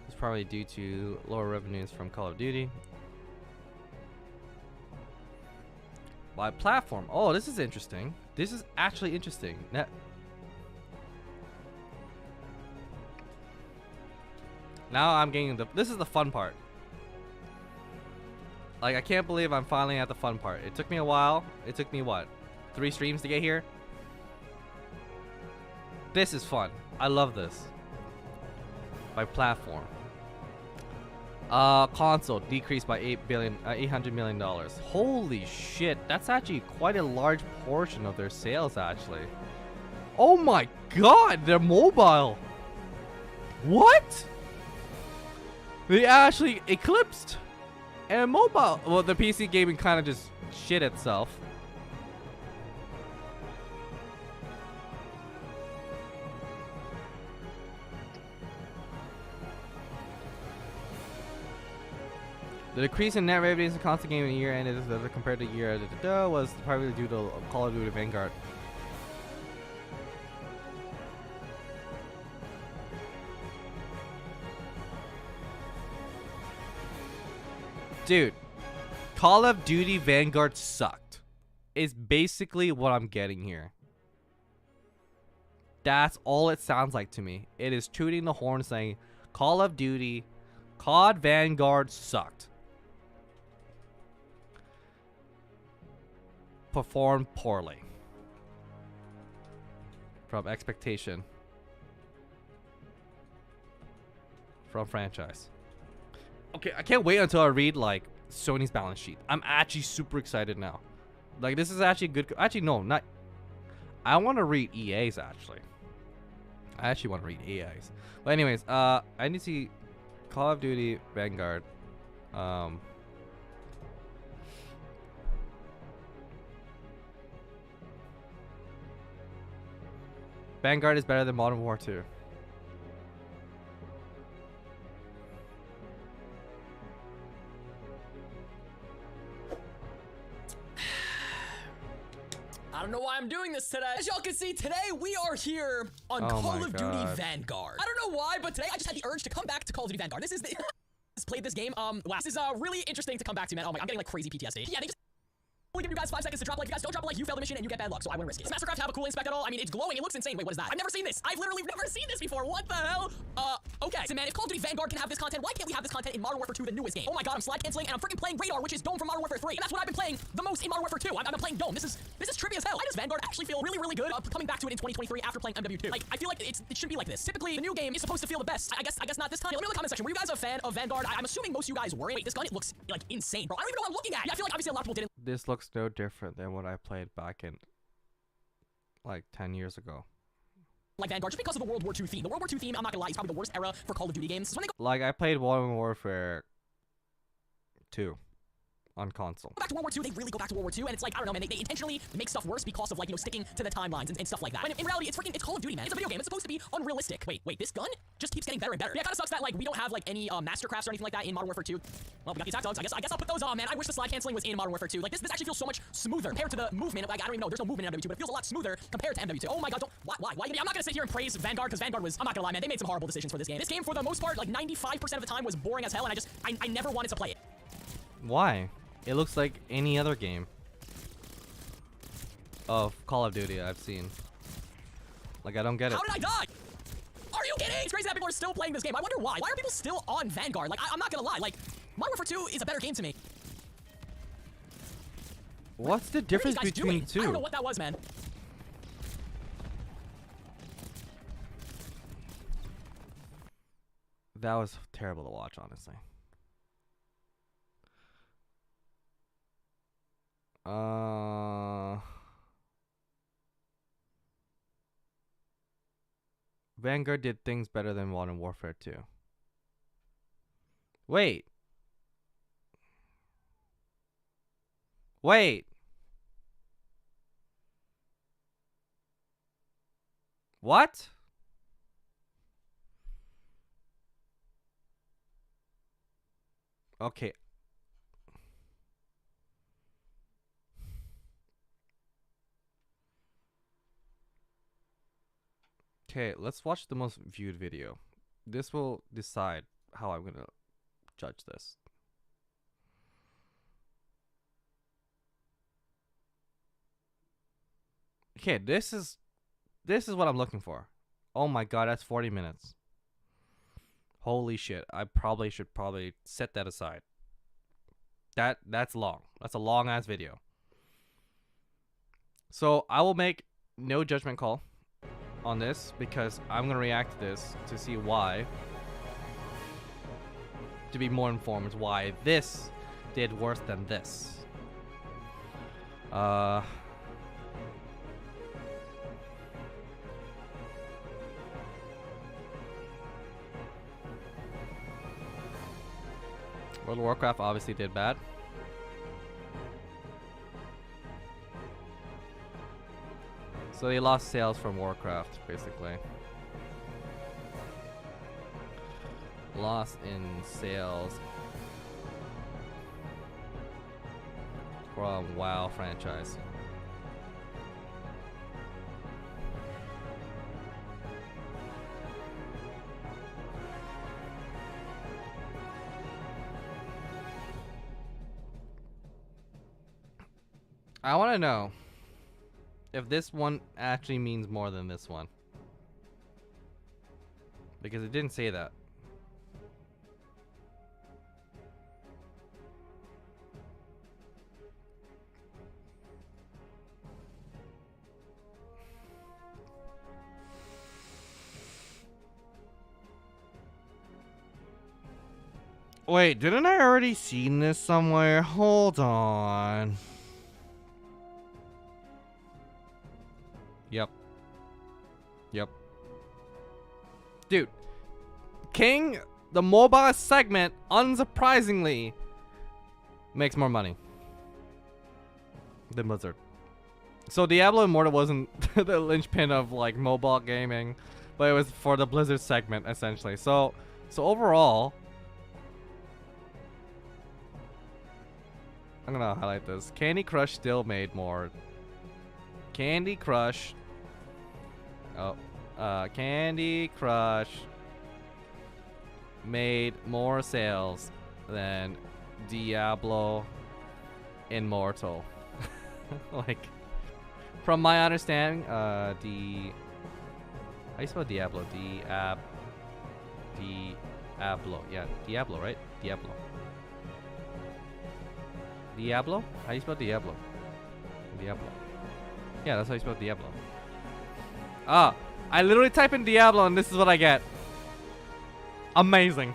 is probably due to lower revenues from Call of Duty. By platform. Oh, this is interesting. This is actually interesting. Now I'm getting this is the fun part. Like, I can't believe I'm finally at the fun part. It took me a while. It took me what? 3 streams to get here? This is fun. I love this. By platform. Console decreased by $800 million. Holy shit. That's actually quite a large portion of their sales, actually. Oh my god, they're mobile. What? They actually eclipsed. And mobile. Well, the PC gaming kind of just shit itself. The decrease in net revenues in constant gaming year ended compared to year was probably due to Call of Duty Vanguard. Dude, Call of Duty Vanguard sucked. Is basically what I'm getting here. That's all it sounds like to me. It is tooting the horn saying Call of Duty COD Vanguard sucked. Performed poorly. From expectation. From franchise. Okay, I can't wait until I read like Sony's balance sheet. I'm actually super excited now. Like, this is actually good. Actually, no, not. I want to read EA's actually. I actually want to read EA's. But anyways, I need to see Call of Duty Vanguard. Vanguard is better than Modern Warfare 2. I don't know why I'm doing this today. As y'all can see, today we are here on Call of Duty Vanguard. I don't know why, but today I just had the urge to come back to Call of Duty Vanguard. This is the played this game. Wow, this is really interesting to come back to, man. Oh my, I'm getting like crazy PTSD. Yeah, they just only give you guys 5 seconds to drop a like. If you guys don't drop a like, you fail the mission and you get bad luck, so I wouldn't risk it. Does Mastercraft have a cool inspec at all? I mean, it's glowing. It looks insane. Wait, what is that? I've never seen this. I've literally never seen this before. What the hell? Okay. So, man, if Call of Duty Vanguard can have this content, why can't we have this content in Modern Warfare 2, the newest game? Oh my god, I'm slide canceling, and I'm freaking playing Radar, which is Dome from Modern Warfare 3. And that's what I've been playing the most in Modern Warfare 2. I've been playing Dome. This is trippy as hell. Why does Vanguard actually feel really, really good coming back to it in 2023 after playing MW2? Like, I feel like it should be like this. Typically, the new game is supposed to feel the best. I guess not this time. Let me know in the comment section. Were you guys a fan of Vanguard? I'm assuming most of you guys were. Wait, this gun, it looks like insane, bro. I don't even know what I'm looking at. Yeah, I feel like obviously a lot of people didn't. This looks no different than what I played back in like 10 years ago. Like Vanguard, just because of the World War II theme. The World War II theme, I'm not gonna lie, is probably the worst era for Call of Duty games. When they go like, I played Modern Warfare 2 on console. Back to World War II, they really go back to World War II, and it's like, I don't know, man, they intentionally make stuff worse because of, like, you know, sticking to the timelines and stuff like that. When in reality, it's Call of Duty, man. It's a video game. It's supposed to be unrealistic. Wait, this gun just keeps getting better and better. Yeah, it kind of sucks that, like, we don't have, like, any mastercrafts or anything like that in Modern Warfare 2. Well, we got the attack dogs. I guess I'll put those on, man. I wish the slide canceling was in Modern Warfare 2. Like, this actually feels so much smoother compared to the movement. Like, I don't even know. There's no movement in MW2, but it feels a lot smoother compared to MW2. Oh my god, why? I'm not gonna sit here and praise Vanguard, because Vanguard was, I'm not gonna lie, man, they made some horrible decisions for this game. This game, for the most part, like 95% of the time, was boring as hell, and I never wanted to play it. Why? It looks like any other game of Call of Duty I've seen. Like, I don't get it. How did I die? Are you kidding? It's crazy that people are still playing this game. I wonder why. Why are people still on Vanguard? Like, I'm not gonna lie. Like, Modern Warfare 2 is a better game to me. What's the difference between the two? I don't know what that was, man. That was terrible to watch, honestly. Vanguard did things better than Modern Warfare 2. Wait. What? Okay. Okay, let's watch the most viewed video. This will decide how I'm gonna judge this. Okay, this is what I'm looking for. Oh my god, that's 40 minutes. Holy shit, I should probably set that aside. That's long. That's a long ass video. So I will make no judgment call on this, because I'm gonna react to this to see why, to be more informed why this did worse than this. World of Warcraft obviously did bad. So they lost sales from Warcraft, basically. Loss in sales from WoW franchise. I want to know if this one actually means more than this one, because it didn't say that. Wait, didn't I already seen this somewhere? Hold on. Yep. Dude, King, the mobile segment, unsurprisingly, makes more money than Blizzard. So Diablo Immortal wasn't the linchpin of like mobile gaming, but it was for the Blizzard segment essentially. So overall, I'm gonna highlight this. Candy Crush still made more. Candy Crush made more sales than Diablo Immortal. Like, from my understanding, how do you spell Diablo? Diablo. Yeah, Diablo, right? Diablo. Diablo? How do you spell Diablo? Diablo. Yeah, that's how you spell Diablo. Ah, I literally type in Diablo and this is what I get. Amazing.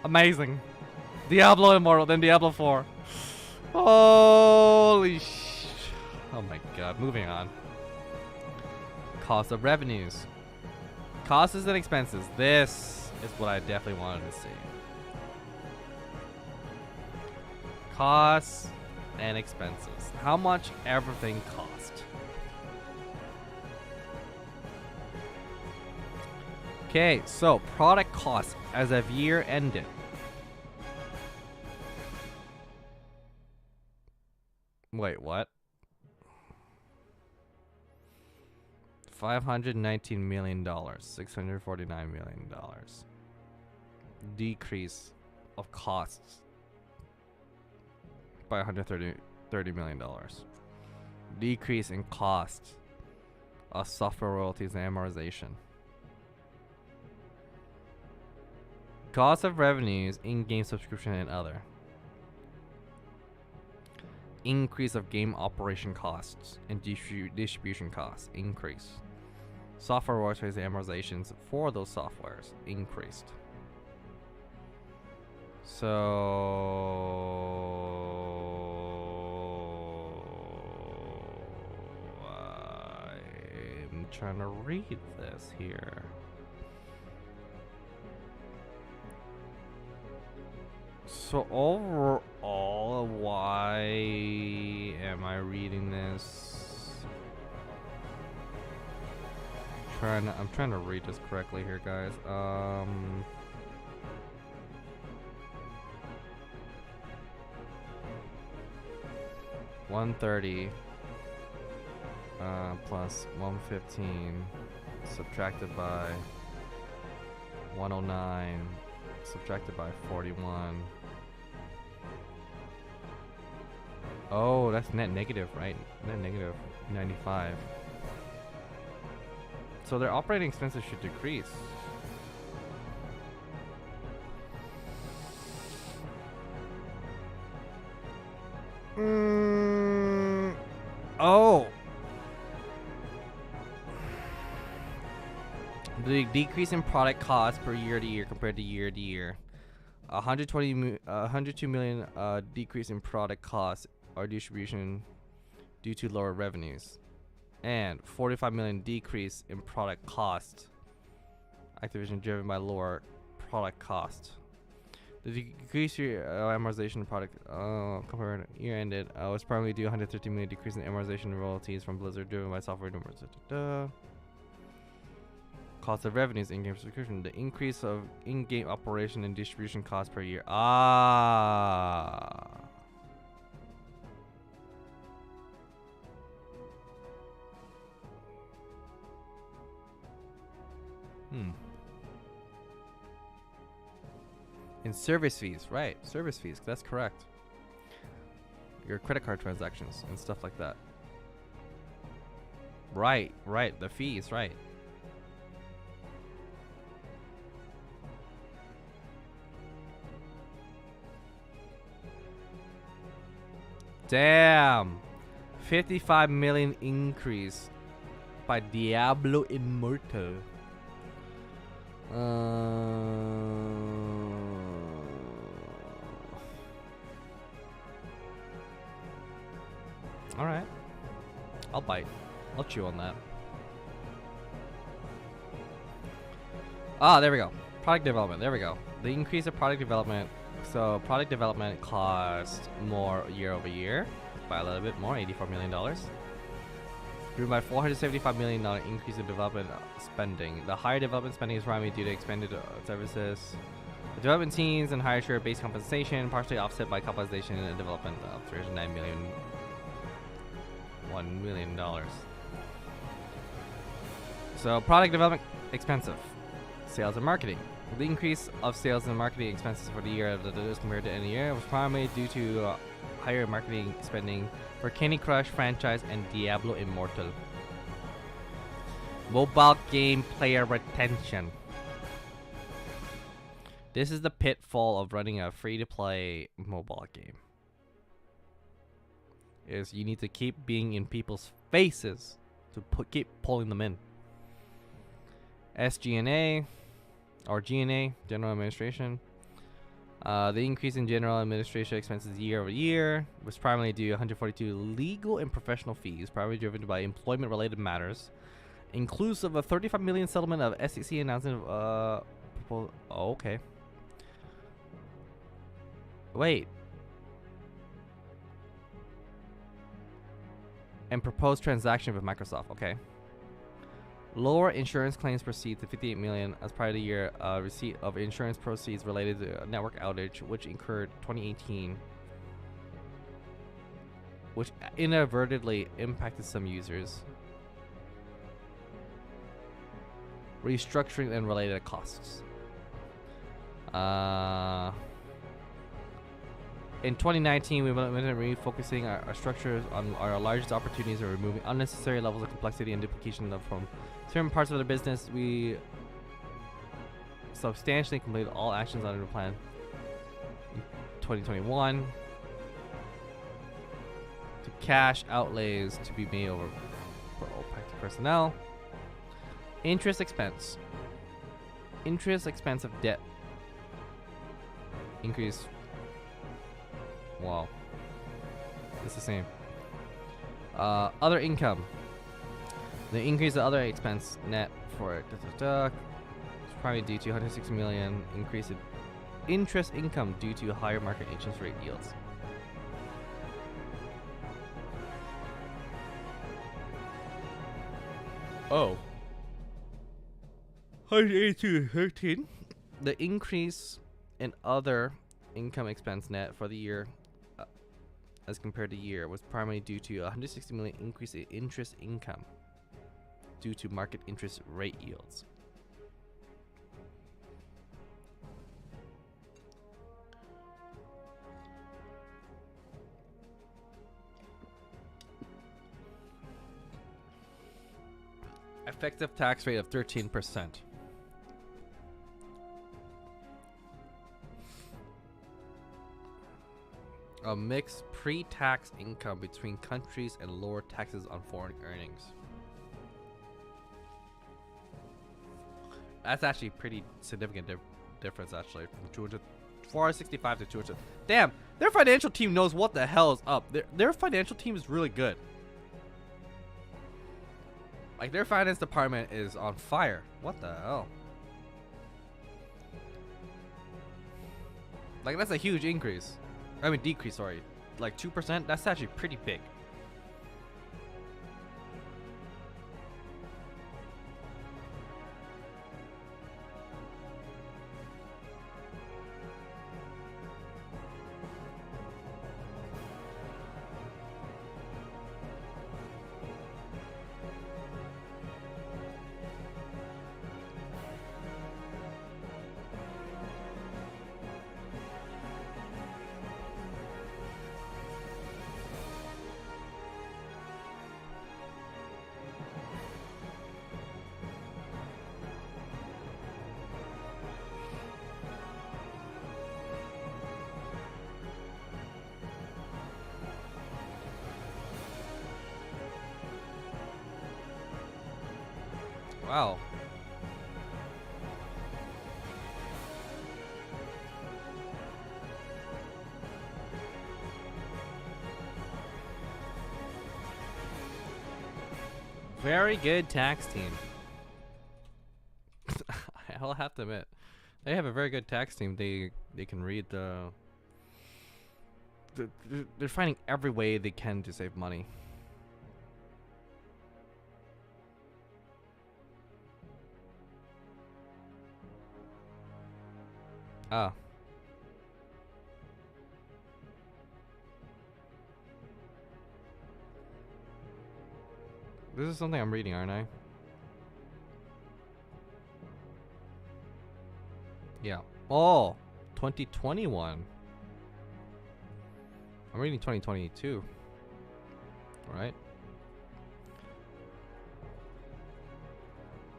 Amazing. Diablo Immortal, then Diablo 4. Holy sh... Oh my god, moving on. Cost of revenues. Costs and expenses. This is what I definitely wanted to see. Costs and expenses. How much everything cost. Okay, so product costs as of year ended. Wait, what? $519 million, $649 million. Decrease of costs by $130 million. Decrease in cost of software royalties and amortization. Cost of revenues, in-game subscription and other. Increase of game operation costs and distribution costs increase. Software royalties and amortizations for those softwares increased. So I'm trying to read this here. So overall, why am I reading this? I'm trying to read this correctly here, guys. 130 plus 115 subtracted by 109 subtracted by 41. Oh, that's net negative, right? Net negative 95. So their operating expenses should decrease. Oh. The decrease in product costs per year to year compared to year to year. 102 million decrease in product costs or distribution due to lower revenues. And 45 million decrease in product cost. Activision driven by lower product cost. The decrease in amortization product compared year ended was primarily due to 113 million decrease in amortization royalties from Blizzard driven by software numbers. Cost of revenues in-game subscription. The increase of in-game operation and distribution costs per year. In service fees, right? Service fees, that's correct. Your credit card transactions and stuff like that. Right, the fees, right. Damn. 55 million increase by Diablo Immortal. Alright. I'll bite. I'll chew on that. There we go. Product development. There we go. The increase of product development. So product development cost more year over year by a little bit more, $84 million. Driven by $475 million increase in development spending. The higher development spending is primarily due to expanded services, the development teams, and higher share base compensation, partially offset by compensation and development of $309 million. $1 million. So product development expensive. Sales and marketing. The increase of sales and marketing expenses for the year as compared to any year was primarily due to higher marketing spending for Candy Crush franchise and Diablo Immortal. Mobile game player retention. This is the pitfall of running a free-to-play mobile game. Is you need to keep being in people's faces to keep pulling them in. SG&A or G&A, General Administration. The increase in general administration expenses year over year was primarily due to 142 legal and professional fees, primarily driven by employment-related matters, inclusive of $35 million settlement of SEC announcement of okay. Wait. and proposed transaction with Microsoft. Okay. Lower insurance claims proceeds to 58 million as part of the year. Receipt of insurance proceeds related to a network outage, which incurred 2018, which inadvertently impacted some users. Restructuring and related costs. In 2019, we went refocusing our structures on our largest opportunities and removing unnecessary levels of complexity and duplication from certain parts of the business. We substantially completed all actions under the plan in 2021. To cash outlays to be made over for OPEC personnel. Interest expense. Interest expense of debt increase. Wow. It's the same. Other income. The increase of other expense net for it's probably due to 160 million increase in interest income due to higher market interest rate yields. Oh. 182.13. The increase in other income expense net for the year as compared to year was primarily due to a 160 million increase in interest income due to market interest rate yields. Effective tax rate of 13%. A mixed pre-tax income between countries and lower taxes on foreign earnings. That's actually pretty significant difference actually from 465 to 200. Damn, their financial team knows what the hell is up. Their financial team is really good. Like their finance department is on fire. What the hell? Like that's a huge increase. I mean decrease, sorry. Like 2%, that's actually pretty big. Wow. Very good tax team. I'll have to admit, they have a very good tax team. They can read they're finding every way they can to save money. Ah. This is something I'm reading, aren't I? Yeah. Oh, 2021. I'm reading 2022. Right?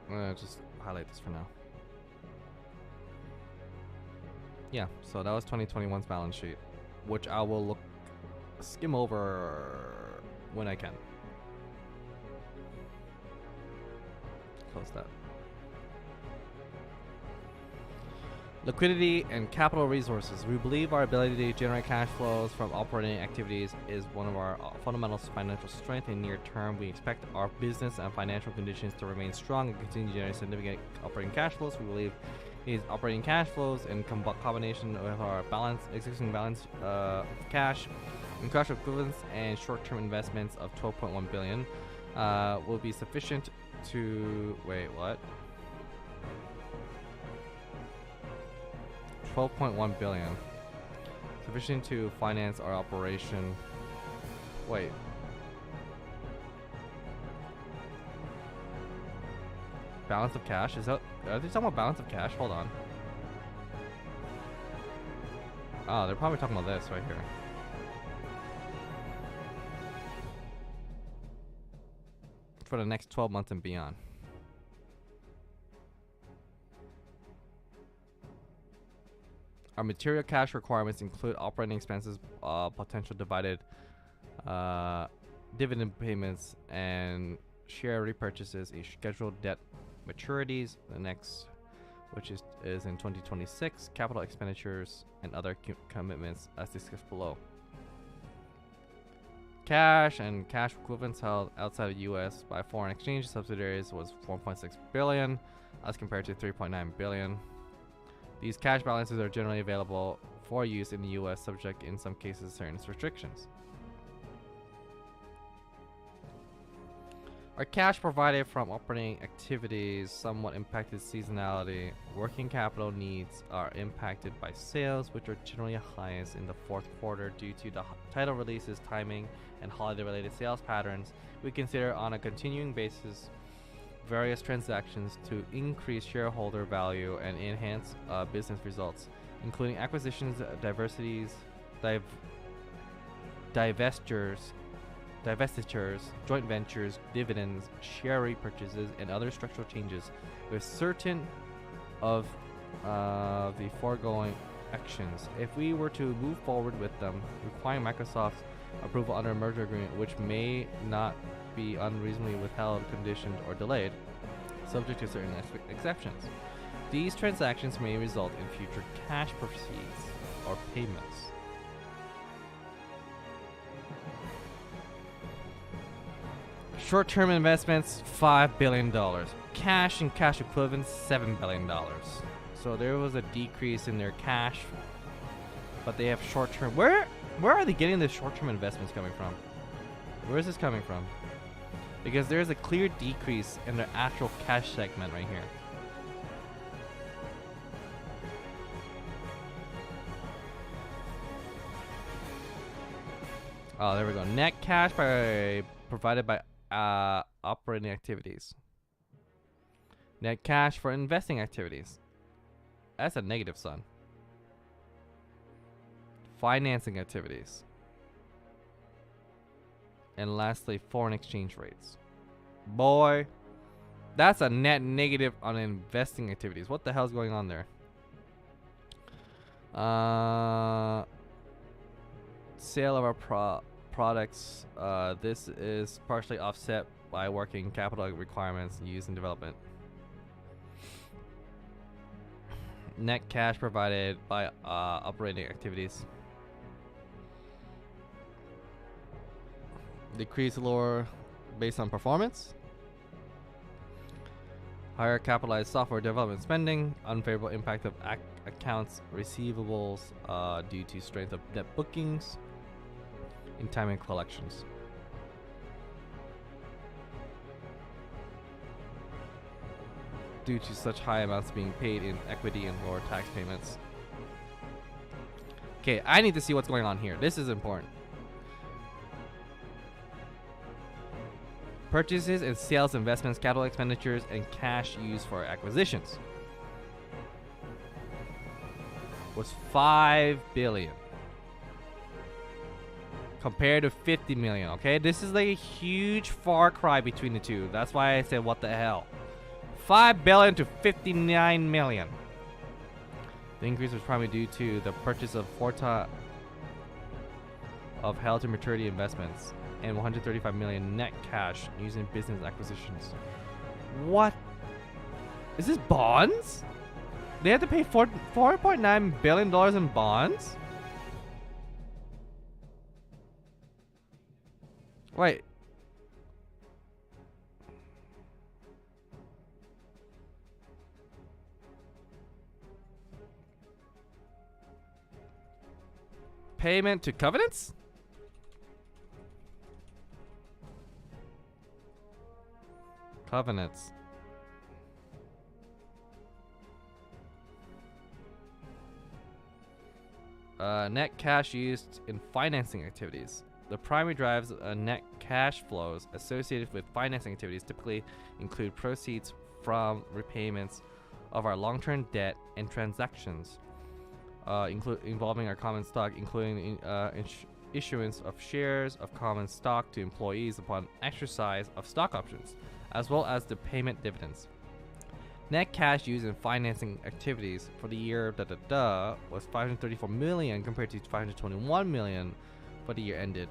I'm gonna just highlight this for now. Yeah, so that was 2021's balance sheet, which I will skim over when I can. Close that. Liquidity and capital resources. We believe our ability to generate cash flows from operating activities is one of our fundamental financial strengths. In near term, we expect our business and financial conditions to remain strong and continue to generate significant operating cash flows. We believe these operating cash flows in combination with our existing balance cash in cash equivalents and short-term investments of 12.1 billion will be sufficient to 12.1 billion sufficient to finance our operation. Wait. Balance of cash? Are they talking about balance of cash? Hold on. Oh, they're probably talking about this right here. For the next 12 months and beyond. Our material cash requirements include operating expenses, potential dividend payments, and share repurchases, scheduled debt maturities, the next, which is in 2026, capital expenditures, and other commitments as discussed below. Cash and cash equivalents held outside of the U.S. by foreign exchange subsidiaries was 4.6 billion, as compared to 3.9 billion. These cash balances are generally available for use in the U.S., subject in some cases to certain restrictions. Our cash provided from operating activities somewhat impacted seasonality. Working capital needs are impacted by sales, which are generally highest in the fourth quarter due to the title releases timing and holiday-related sales patterns. We consider on a continuing basis various transactions to increase shareholder value and enhance business results, including acquisitions, divestitures, joint ventures, dividends, share repurchases, and other structural changes. With certain of the foregoing actions, if we were to move forward with them, requiring Microsoft's approval under a merger agreement, which may not be unreasonably withheld, conditioned, or delayed, subject to certain exceptions. These transactions may result in future cash proceeds or payments. Short-term investments, $5 billion. Cash and cash equivalents, $7 billion. So there was a decrease in their cash, but they have short-term. Where are they getting the short-term investments coming from? Where is this coming from? Because there's a clear decrease in their actual cash segment right here. Oh, there we go. Net cash provided by operating activities. Net cash for investing activities. That's a negative, son. Financing activities. And lastly, foreign exchange rates. Boy, that's a net negative on investing activities. What the hell's going on there? Sale of our products. This is partially offset by working capital requirements used in development. Net cash provided by operating activities. Decrease lower based on performance. Higher capitalized software development spending. Unfavorable impact of accounts receivables due to strength of net bookings in timing collections. Due to such high amounts being paid in equity and lower tax payments. Okay, I need to see what's going on here. This is important. Purchases and sales, investments, capital expenditures, and cash used for acquisitions was $5 billion compared to $50 million. Okay, this is like a huge far cry between the two. That's why I said what the hell. $5 billion to $59 million. The increase was primarily due to the purchase of held to maturity investments and $135 million net cash used in business acquisitions. What? Is this bonds? They had to pay $4.9 billion in bonds? Wait. Payment to covenants? Covenants. Net cash used in financing activities. The primary drives net cash flows associated with financing activities typically include proceeds from repayments of our long-term debt and transactions involving our common stock, including issuance of shares of common stock to employees upon exercise of stock options, as well as the payment dividends. Net cash used in financing activities for the year was 534 million compared to 521 million for the year ended.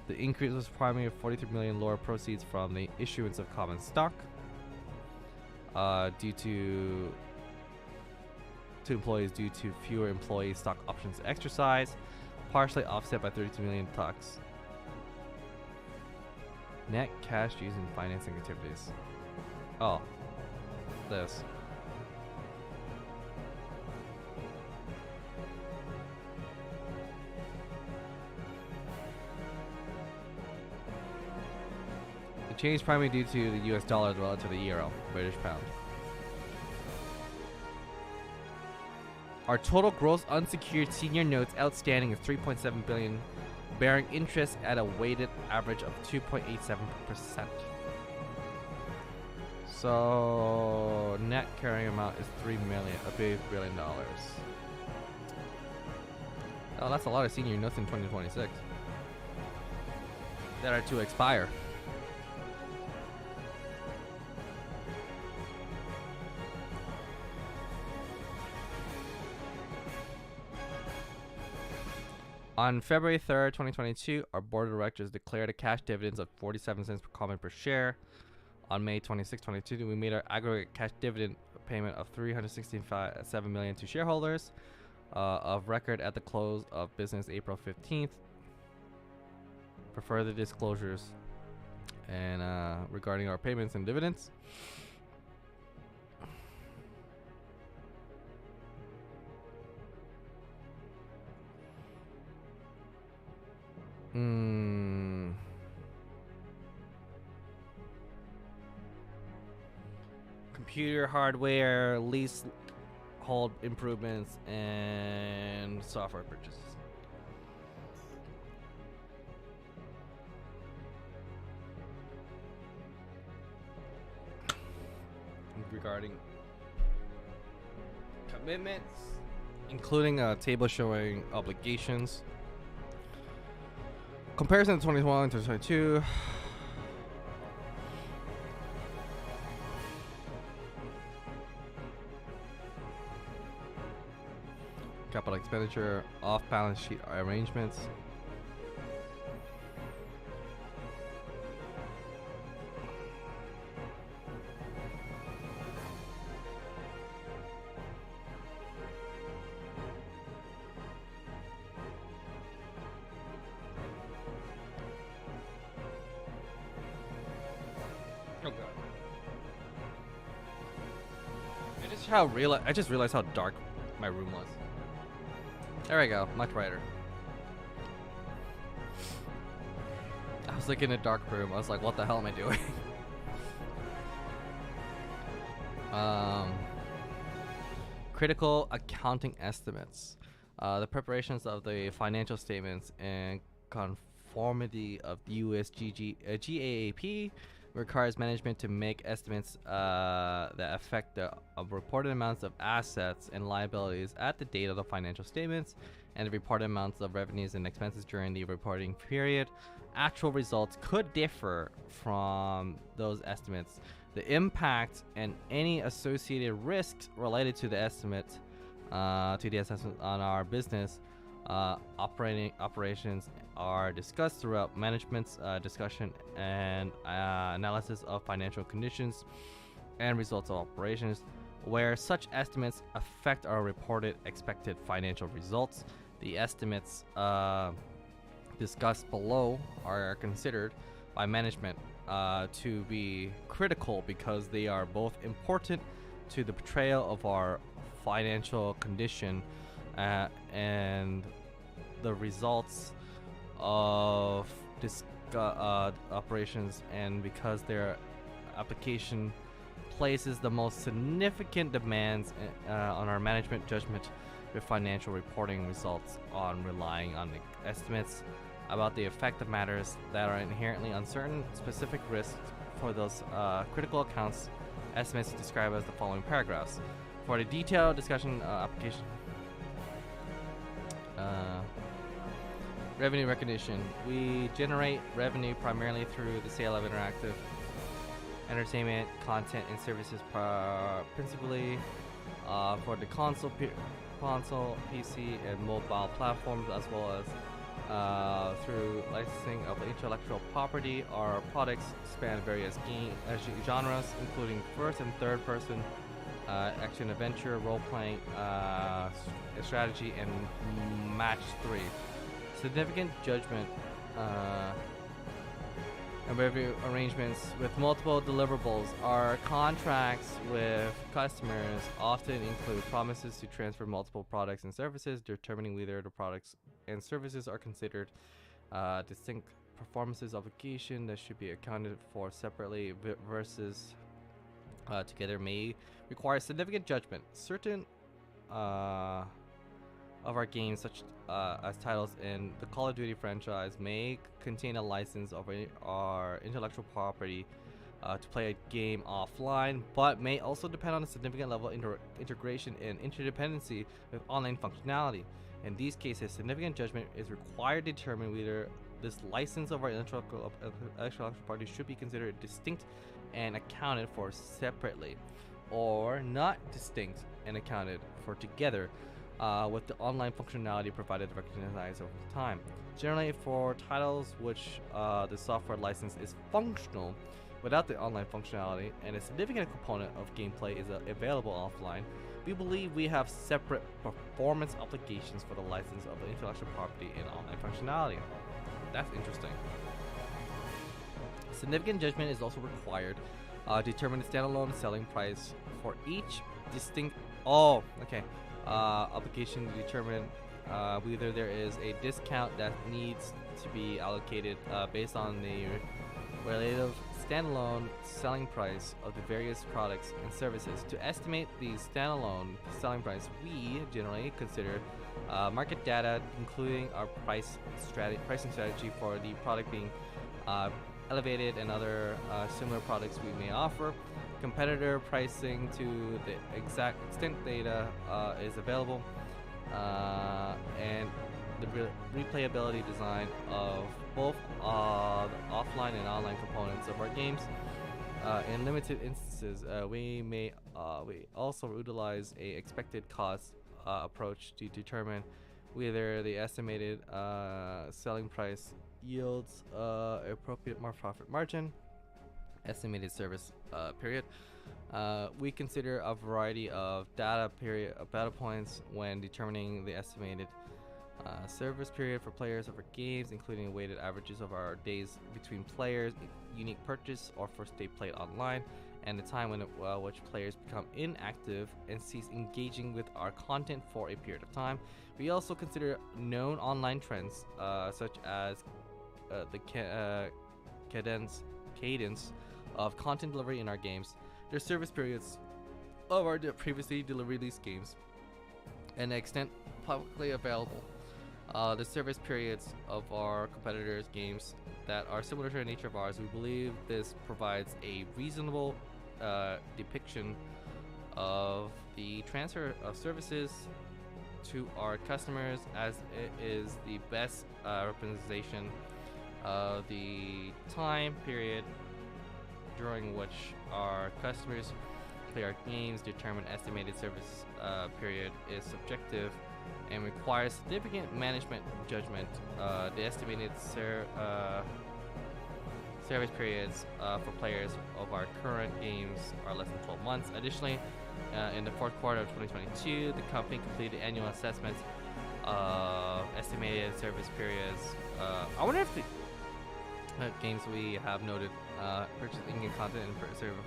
The increase was primarily 43 million lower proceeds from the issuance of common stock due to employees due to fewer employee stock options exercise, partially offset by 32 million tax. Net cash used in financing activities. Oh. This. The change is primarily due to the US dollar relative to the euro, British pound. Our total gross unsecured senior notes outstanding is 3.7 billion, bearing interest at a weighted average of 2.87%. So net carrying amount is $3 billion. Oh, that's a lot of senior notes in 2026 that are to expire. On February 3rd, 2022, our board of directors declared a cash dividends of 47 cents per common per share. On May 26, 2022, we made our aggregate cash dividend payment of $367 million to shareholders of record at the close of business April 15th. For further disclosures and regarding our payments and dividends, computer hardware, leasehold improvements, and software purchases. Regarding commitments, including a table showing obligations. Comparison to 2021 to 2022. Capital expenditure, off-balance sheet arrangements. Oh god. I just realized how dark my room was. There we go, much brighter. I was like in a dark room. I was like, what the hell am I doing? Critical accounting estimates. The preparations of the financial statements and conformity of US GAAP requires management to make estimates that affect the reported amounts of assets and liabilities at the date of the financial statements and the reported amounts of revenues and expenses during the reporting period. Actual results could differ from those estimates. The impact and any associated risks related to the estimates on our business operations are discussed throughout management's discussion and analysis of financial conditions and results of operations. Where such estimates affect our reported expected financial results, the estimates discussed below are considered by management to be critical because they are both important to the portrayal of our financial condition and the results of operations, and because they're application places the most significant demands on our management judgment, with financial reporting results on relying on the estimates about the effect of matters that are inherently uncertain. Specific risks for those critical accounts estimates described as the following paragraphs. For the detailed discussion, application revenue recognition. We generate revenue primarily through the sale of interactive entertainment, content, and services, principally for the console, PC, and mobile platforms, as well as through licensing of intellectual property. Our products span various game genres, including first and third person, action adventure, role-playing, strategy, and match 3. Significant judgment and revenue arrangements with multiple deliverables. Our contracts with customers often include promises to transfer multiple products and services, determining whether the products and services are considered distinct performances obligation that should be accounted for separately versus together may require significant judgment. Certain of our games, such as titles in the Call of Duty franchise, may contain a license of our intellectual property to play a game offline, but may also depend on a significant level of integration and interdependency with online functionality. In these cases, significant judgment is required to determine whether this license of our intellectual property should be considered distinct and accounted for separately, or not distinct and accounted for together with the online functionality provided to recognize over time. Generally, for titles which the software license is functional without the online functionality, and a significant component of gameplay is available offline, we believe we have separate performance obligations for the license of the intellectual property and online functionality. That's interesting. Significant judgment is also required to determine the standalone selling price for each distinct obligation to determine whether there is a discount that needs to be allocated based on the relative standalone selling price of the various products and services. To estimate the standalone selling price, we generally consider market data, including our pricing strategy for the product being elevated and other similar products we may offer, competitor pricing to the exact extent data is available, and the replayability design of both the offline and online components of our games. In limited instances, we also utilize a expected cost approach to determine whether the estimated selling price yields appropriate profit margin, estimated service period. We consider a variety of data points when determining the estimated service period for players of our games, including weighted averages of our days between players, unique purchase or first day played online, and the time when which players become inactive and cease engaging with our content for a period of time. We also consider known online trends such as the cadence of content delivery in our games, their service periods of our previously released games, and the extent publicly available the service periods of our competitors' games that are similar to the nature of ours. We believe this provides a reasonable depiction of the transfer of services to our customers, as it is the best representation of the time period during which our customers play our games. Determine estimated service period is subjective and requires significant management judgment. The estimated service periods for players of our current games are less than 12 months. Additionally, in the fourth quarter of 2022, the company completed annual assessments of estimated service periods. I wonder if the games we have noted purchase in-game content and service,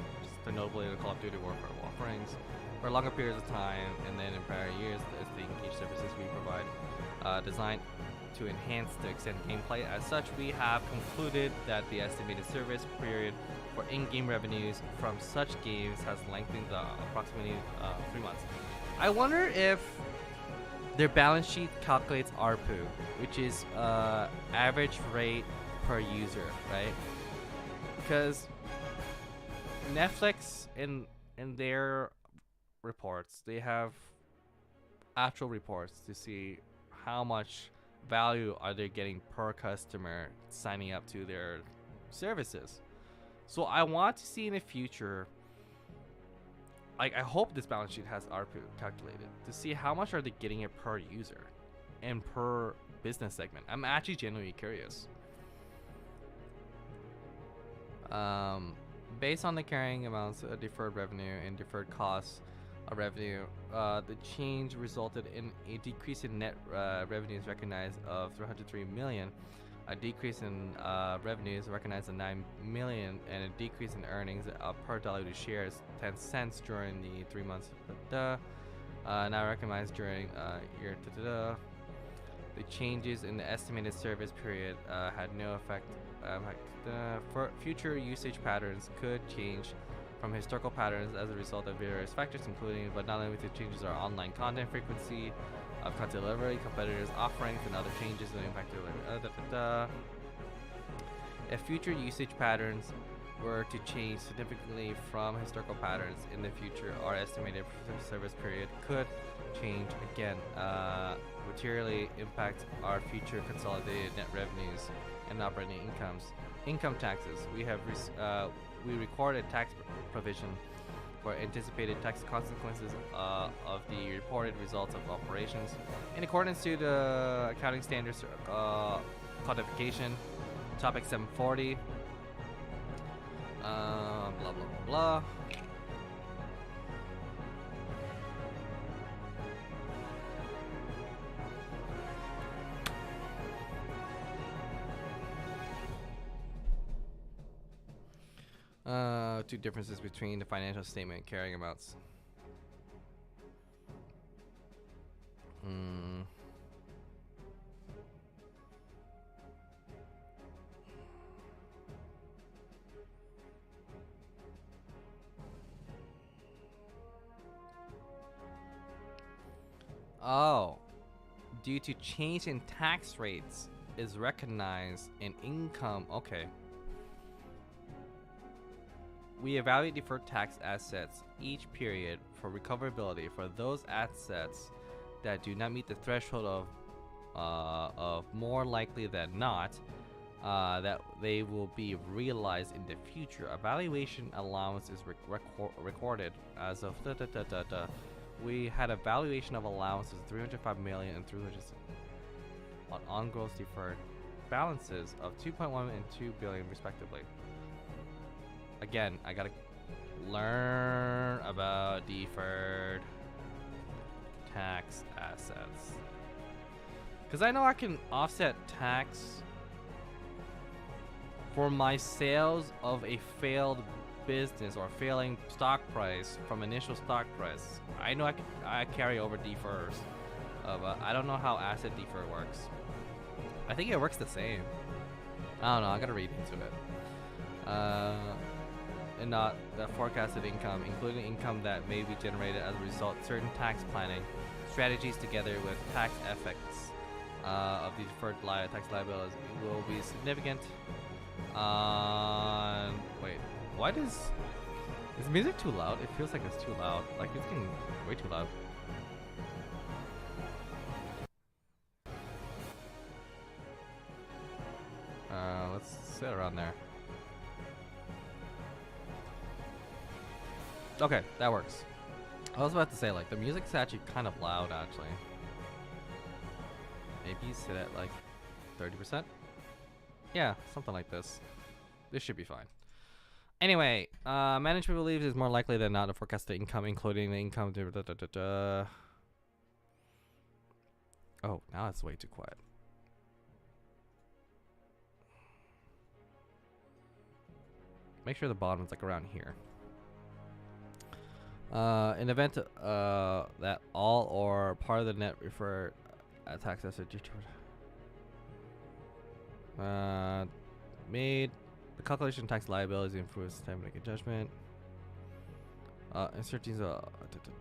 notably the Call of Duty Warfare offerings, for longer periods of time, and then in prior years, as the engaged services we provide designed to enhance the extended gameplay. As such, we have concluded that the estimated service period for in-game revenues from such games has lengthened approximately 3 months. I wonder if their balance sheet calculates ARPU, which is average rate per user, right? Because Netflix in their reports, they have actual reports to see how much value are they getting per customer signing up to their services. So I want to see in the future, like, I hope this balance sheet has ARPU calculated to see how much are they getting it per user and per business segment. I'm actually genuinely curious. Based on the carrying amounts of deferred revenue and deferred costs of revenue, the change resulted in a decrease in net revenues recognized of 303 million, a decrease in revenues recognized of 9 million, and a decrease in earnings per diluted shares 10 cents during the 3 months now recognized during year. The changes in the estimated service period had no effect. For future usage patterns could change from historical patterns as a result of various factors, including but not limited to changes are online content frequency of content delivery, competitors' offerings, and other changes that impact delivery. If future usage patterns were to change significantly from historical patterns in the future, our estimated service period could change again, materially impact our future consolidated net revenues and operating incomes. Income taxes. We recorded tax provision for anticipated tax consequences of the reported results of operations in accordance to the accounting standards codification, topic 740. Blah blah blah blah. Two differences between the financial statement carrying amounts. Oh, due to change in tax rates is recognized in income. Okay. We evaluate deferred tax assets each period for recoverability for those assets that do not meet the threshold of more likely than not that they will be realized in the future. Evaluation allowance is recorded as of We had a valuation of allowances 305 million and 300 on gross deferred balances of 2.1 and 2 billion respectively. Again, I gotta learn about deferred tax assets, because I know I can offset tax for my sales of a failed business or failing stock price from initial stock price. I know I carry over defers, but I don't know how asset defer works. I think it works the same. I don't know. I gotta read into it. And not the forecasted income, including income that may be generated as a result certain tax planning strategies together with tax effects of the deferred tax liabilities will be significant. Wait, why is music too loud? It feels like it's too loud. Like it's getting way too loud. Let's sit around there. Okay, that works. I was about to say, like, the music's actually kind of loud, actually. Maybe sit at, like, 30%? Yeah, something like this. This should be fine. Anyway, management believes it's more likely than not to forecast the income, including the income. Oh, now it's way too quiet. Make sure the bottom is, like, around here. In event that all or part of the net referred tax asset made The calculation of tax liability improves time to make a judgment. Uncertainties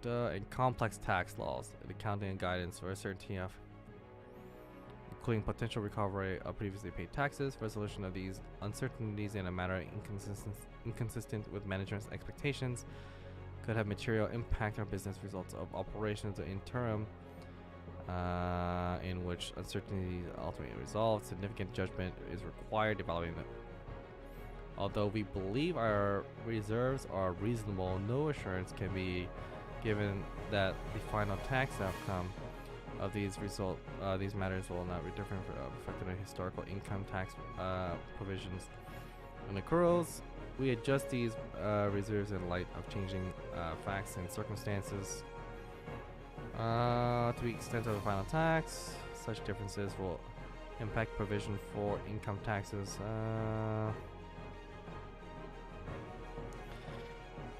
and complex tax laws and accounting and guidance for uncertainty of including potential recovery of previously paid taxes, resolution of these uncertainties in a manner inconsistent with management's expectations could have material impact on business results of operations or interim in which uncertainty is ultimately resolved. Significant judgment is required evaluating them. Although we believe our reserves are reasonable, no assurance can be given that the final tax outcome of these matters will not be different affecting the historical income tax provisions and accruals. We adjust these reserves in light of changing facts and circumstances. To the extent of the final tax, such differences will impact provision for income taxes.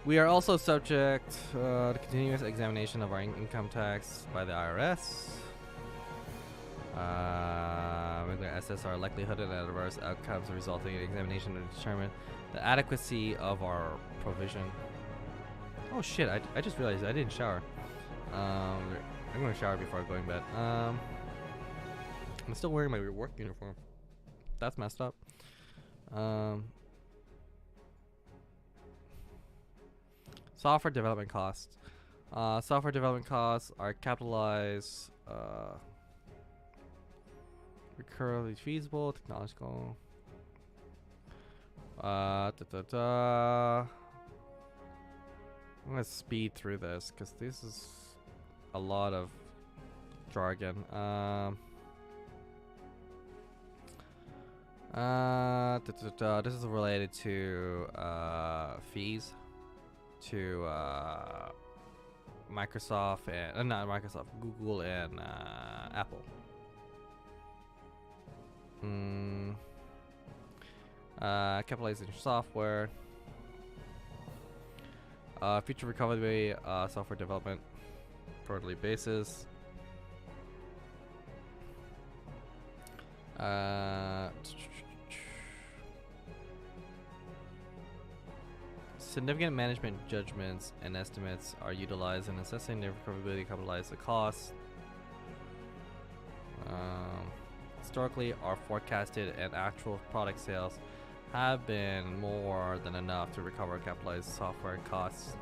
We are also subject to continuous examination of our income tax by the IRS. We're going to assess our likelihood and adverse outcomes resulting in examination to determine the adequacy of our provision. Oh shit, I just realized I didn't shower. I'm going to shower before going to bed. I'm still wearing my work uniform. That's messed up. Software development costs. Software development costs are capitalized, recurrently feasible, technological. I'm gonna speed through this because this is a lot of jargon. This is related to fees to Microsoft and not Microsoft, Google and Apple. Capitalizing software, future recovery, software development, quarterly basis. Significant management judgments and estimates are utilized in assessing the recoverability to capitalize the costs. Historically, our forecasted and actual product sales have been more than enough to recover capitalized software costs.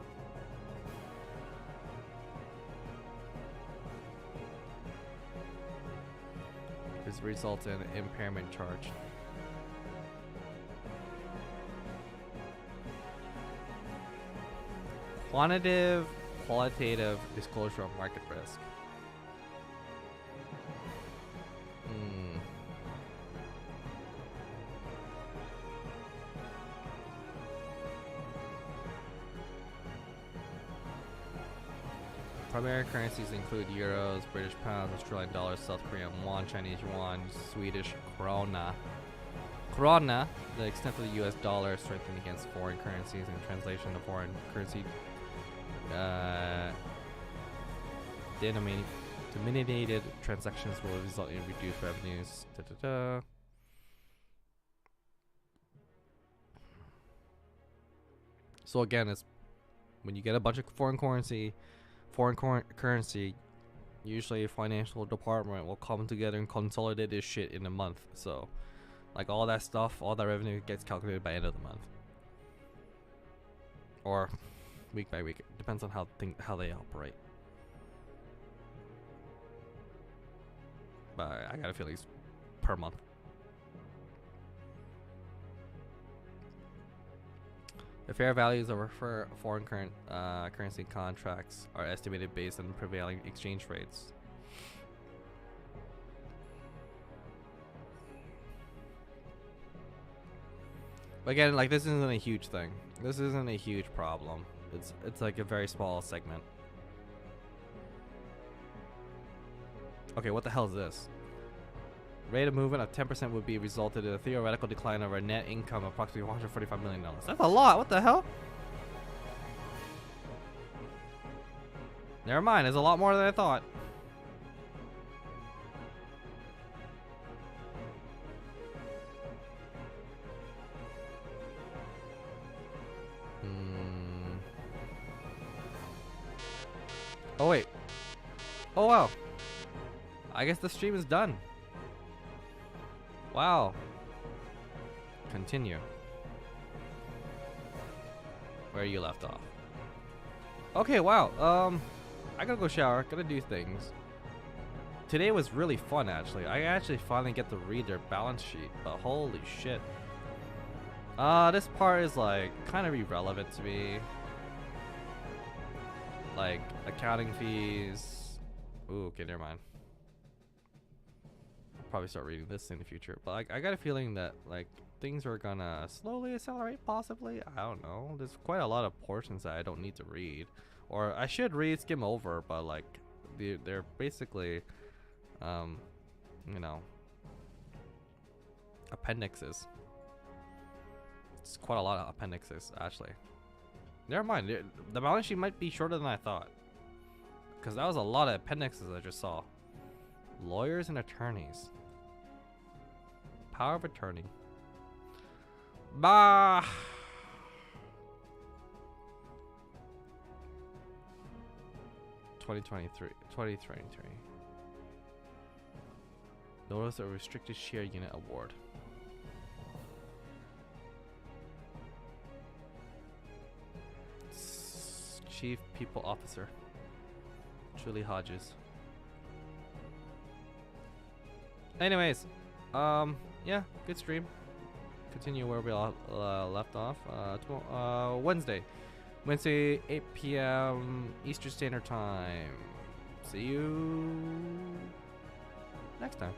This results in impairment charge. Quantitative, qualitative disclosure of market risk. Primary currencies include euros, British pounds, Australian dollars, South Korean won, Chinese yuan, Swedish krona. Krona, the extent of the US dollar strengthened against foreign currencies, and translation of foreign currency denominated transactions will result in reduced revenues. So again, it's when you get a bunch of foreign currency, usually a financial department will come together and consolidate this shit in a month. So like all that stuff, all that revenue gets calculated by end of the month. Or week by week. It depends on how they operate. But I got a feeling it's per month. The fair values of foreign currency contracts are estimated based on prevailing exchange rates. But again, like this isn't a huge thing. This isn't a huge problem. It's like a very small segment. Okay, what the hell is this? Rate of movement of 10% would be resulted in a theoretical decline of our net income of approximately $145 million. That's a lot. What the hell? Never mind. There's a lot more than I thought. Oh wait. Oh wow. I guess the stream is done. Wow. Continue. Where you left off. Okay, wow. I gotta go shower, gotta do things. Today was really fun actually. I actually finally get to read their balance sheet, but holy shit. This part is like kind of irrelevant to me. Like accounting fees. Ooh, okay, never mind. I'll probably start reading this in the future, but like, I got a feeling that like things are gonna slowly accelerate, possibly. I don't know. There's quite a lot of portions that I don't need to read, or I should read, skim over, but like they're basically, you know, appendixes. It's quite a lot of appendixes actually. Never mind. The balance sheet might be shorter than I thought, because that was a lot of appendixes I just saw. Lawyers and attorneys. Power of attorney. Bah. $2023. Notice a restricted share unit award. Chief People Officer. Julie Hodges. Anyways, yeah, good stream. Continue where we all left off. Wednesday, 8 p.m. Eastern Standard Time. See you next time.